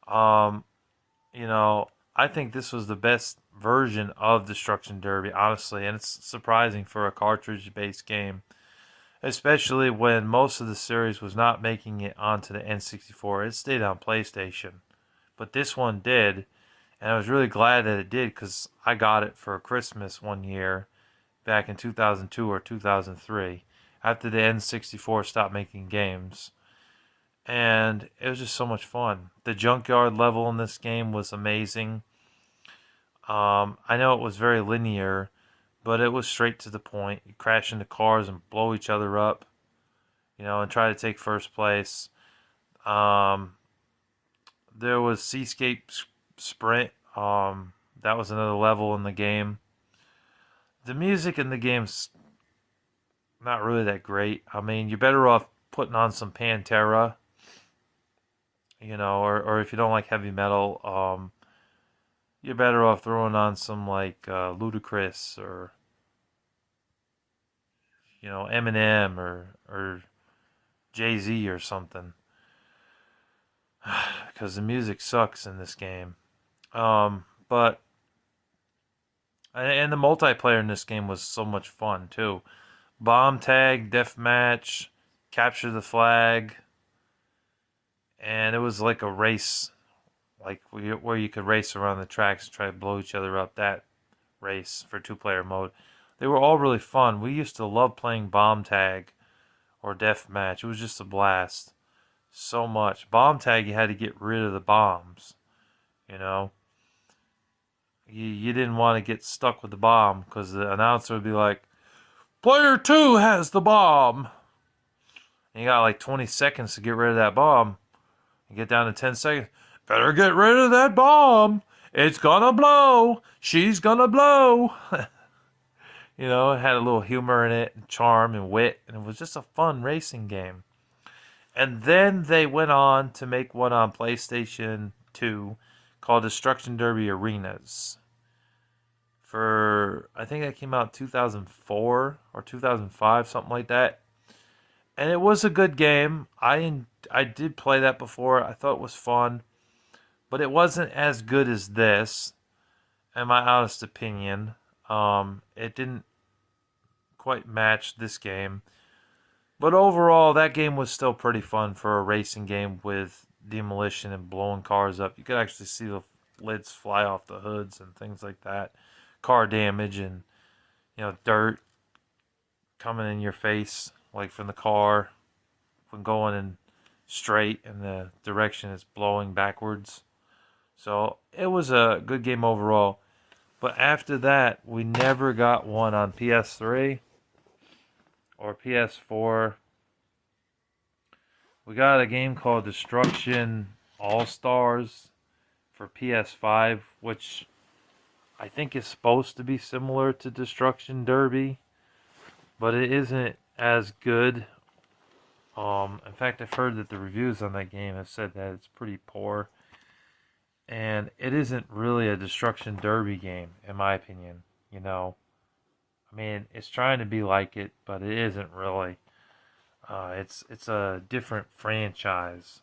Um, you know, I think this was the best version of Destruction Derby, honestly, and it's surprising for a cartridge-based game, especially when most of the series was not making it onto the N64. It stayed on PlayStation, but this one did, and I was really glad that it did because I got it for Christmas one year back in 2002 or 2003 after the N64 stopped making games. And it was just so much fun. The junkyard level in this game was amazing. I know it was very linear, but it was straight to the point. You crash into cars and blow each other up, and try to take first place. Um, there was Seascape Sprint. That was another level in the game. The music in the game's not really that great. I mean, you're better off putting on some Pantera, or if you don't like heavy metal, you're better off throwing on some like Ludacris or Eminem or Jay-Z or something, because the music sucks in this game. But and the multiplayer in this game was so much fun too. Bomb tag, deathmatch, capture the flag, and it was like a race, like where you could race around the tracks and try to blow each other up. That race for two-player mode, they were all really fun. We used to love playing bomb tag or deathmatch. It was just a blast, so much. Bomb tag, you had to get rid of the bombs. You know, you didn't want to get stuck with the bomb because the announcer would be like, "Player 2 has the bomb." And you got like 20 seconds to get rid of that bomb. You get down to 10 seconds. Better get rid of that bomb. It's gonna blow. She's gonna blow. It had a little humor in it, and charm and wit, and it was just a fun racing game. And then they went on to make one on PlayStation 2 called Destruction Derby Arenas. I think that came out in 2004 or 2005, something like that. And it was a good game. I did play that before. I thought it was fun. But it wasn't as good as this, in my honest opinion. It didn't quite match this game. But overall, that game was still pretty fun for a racing game with demolition and blowing cars up. You could actually see the lids fly off the hoods and things like that. Car damage and, dirt coming in your face, like from the car, when going in straight and the direction is blowing backwards. So it was a good game overall. But after that, we never got one on PS3 or PS4. We got a game called Destruction All-Stars for PS5, which I think is supposed to be similar to Destruction Derby, but it isn't as good. In fact, I've heard that the reviews on that game have said that it's pretty poor. And it isn't really a Destruction Derby game, in my opinion. I mean, it's trying to be like it, but it isn't really. It's a different franchise.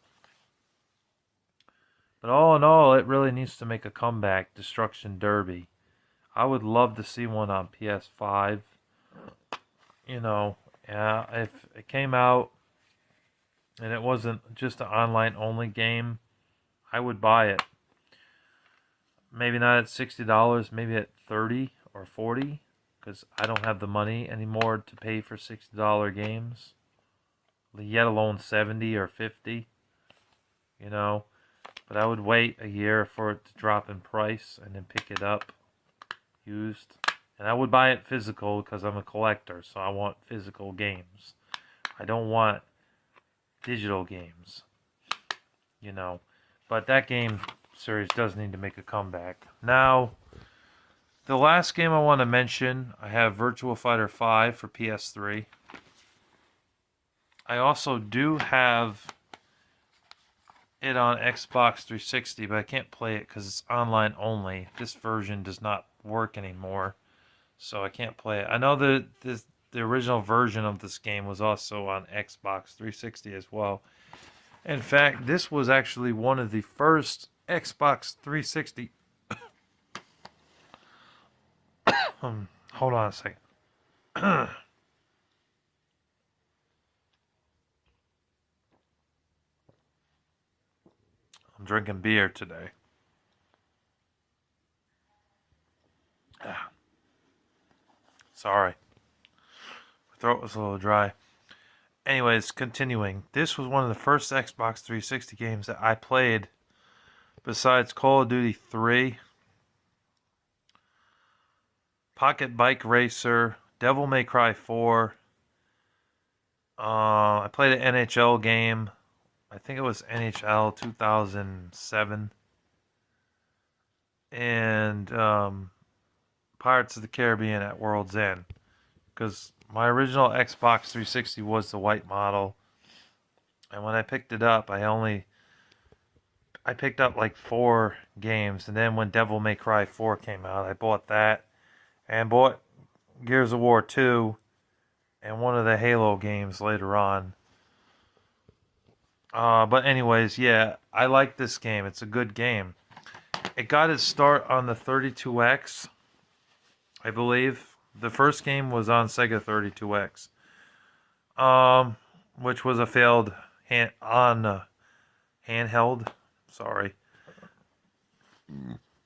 But all in all, it really needs to make a comeback, Destruction Derby. I would love to see one on PS5. If it came out and it wasn't just an online only game, I would buy it. Maybe not at $60, maybe at 30 or 40, because I don't have the money anymore to pay for $60 games, yet alone 70 or 50, you know. But I would wait a year for it to drop in price and then pick it up used. And I would buy it physical because I'm a collector, so I want physical games. I don't want digital games, you know. But that game series does need to make a comeback. Now, the last game I want to mention, I have Virtua Fighter 5 for PS3. I also do have it on Xbox 360, but I can't play it because it's online only. This version does not work anymore, so I can't play it. I know that the original version of this game was also on Xbox 360 as well. In fact, this was actually one of the first Xbox 360. Hold on a second. I'm drinking beer today. Sorry. My throat was a little dry. Anyways, continuing. This was one of the first Xbox 360 games that I played besides Call of Duty 3, Pocket Bike Racer, Devil May Cry 4. I played an NHL game. I think it was NHL 2007. And Pirates of the Caribbean at World's End. Because my original Xbox 360 was the white model. And when I picked it up, I picked up like 4 games. And then when Devil May Cry 4 came out, I bought that. And bought Gears of War 2 and one of the Halo games later on. But anyways, yeah, I like this game. It's a good game. It got its start on the 32X, I believe. The first game was on Sega 32X, which was a failed handheld. Sorry,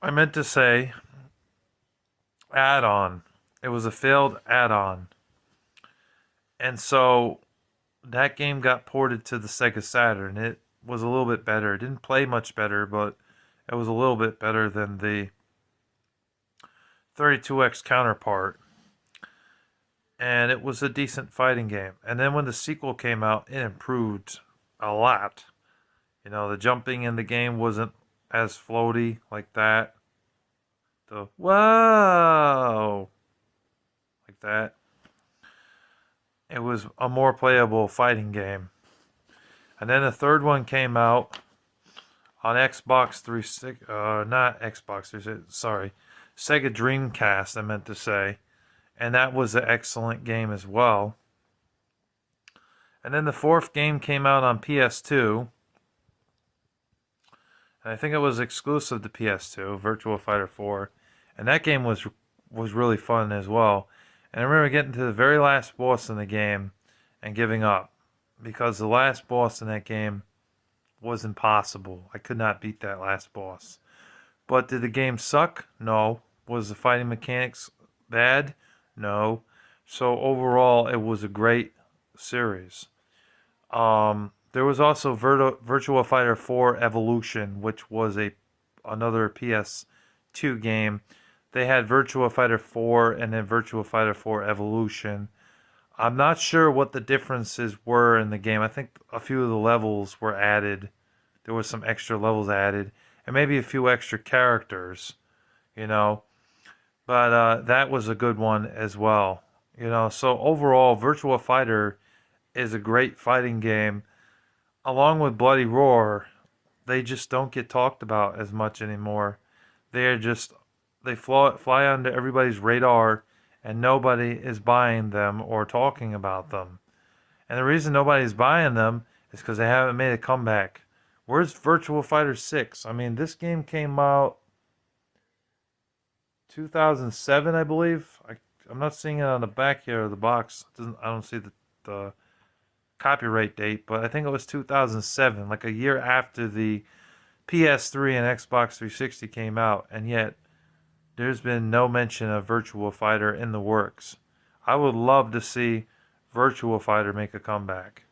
I meant to say add-on. It was a failed add-on, and so that game got ported to the Sega Saturn. It was a little bit better. It didn't play much better, but it was a little bit better than the 32X counterpart. And it was a decent fighting game. And then when the sequel came out, it improved a lot. You know, the jumping in the game wasn't as floaty like that. The whoa! Like that. It was a more playable fighting game. And then the third one came out on Xbox 360, not Xbox 360, sorry, Sega Dreamcast, I meant to say. And that was an excellent game as well. And then the fourth game came out on PS2. And I think it was exclusive to PS2, Virtua Fighter 4. And that game was really fun as well. And I remember getting to the very last boss in the game and giving up. Because the last boss in that game was impossible. I could not beat that last boss. But did the game suck? No. Was the fighting mechanics bad? No. So overall, it was a great series. There was also Virtua Fighter 4 Evolution, which was another PS2 game. They had Virtua Fighter 4 and then Virtua Fighter 4 Evolution. I'm not sure what the differences were in the game. I think a few of the levels were added. There was some extra levels added. And maybe a few extra characters, you know. But that was a good one as well. You know, so overall, Virtua Fighter is a great fighting game. Along with Bloody Roar, they just don't get talked about as much anymore. They fly under everybody's radar, and nobody is buying them or talking about them. And the reason nobody's buying them is because they haven't made a comeback. Where's Virtua Fighter 6? I mean, this game came out 2007, I believe. I'm not seeing it on the back here of the box. I don't see the copyright date, but I think it was 2007, like a year after the PS3 and Xbox 360 came out, and yet there's been no mention of Virtua Fighter in the works. I would love to see Virtua Fighter make a comeback.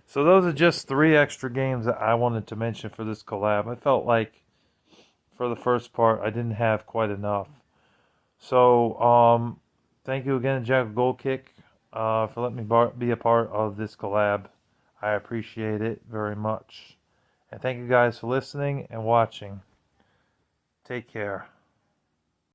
So those are just 3 extra games that I wanted to mention for this collab. I felt like for the first part I didn't have quite enough. So thank you again, Jackal Gold Kick, for letting me be a part of this collab. I appreciate it very much. And thank you guys for listening and watching. Take care.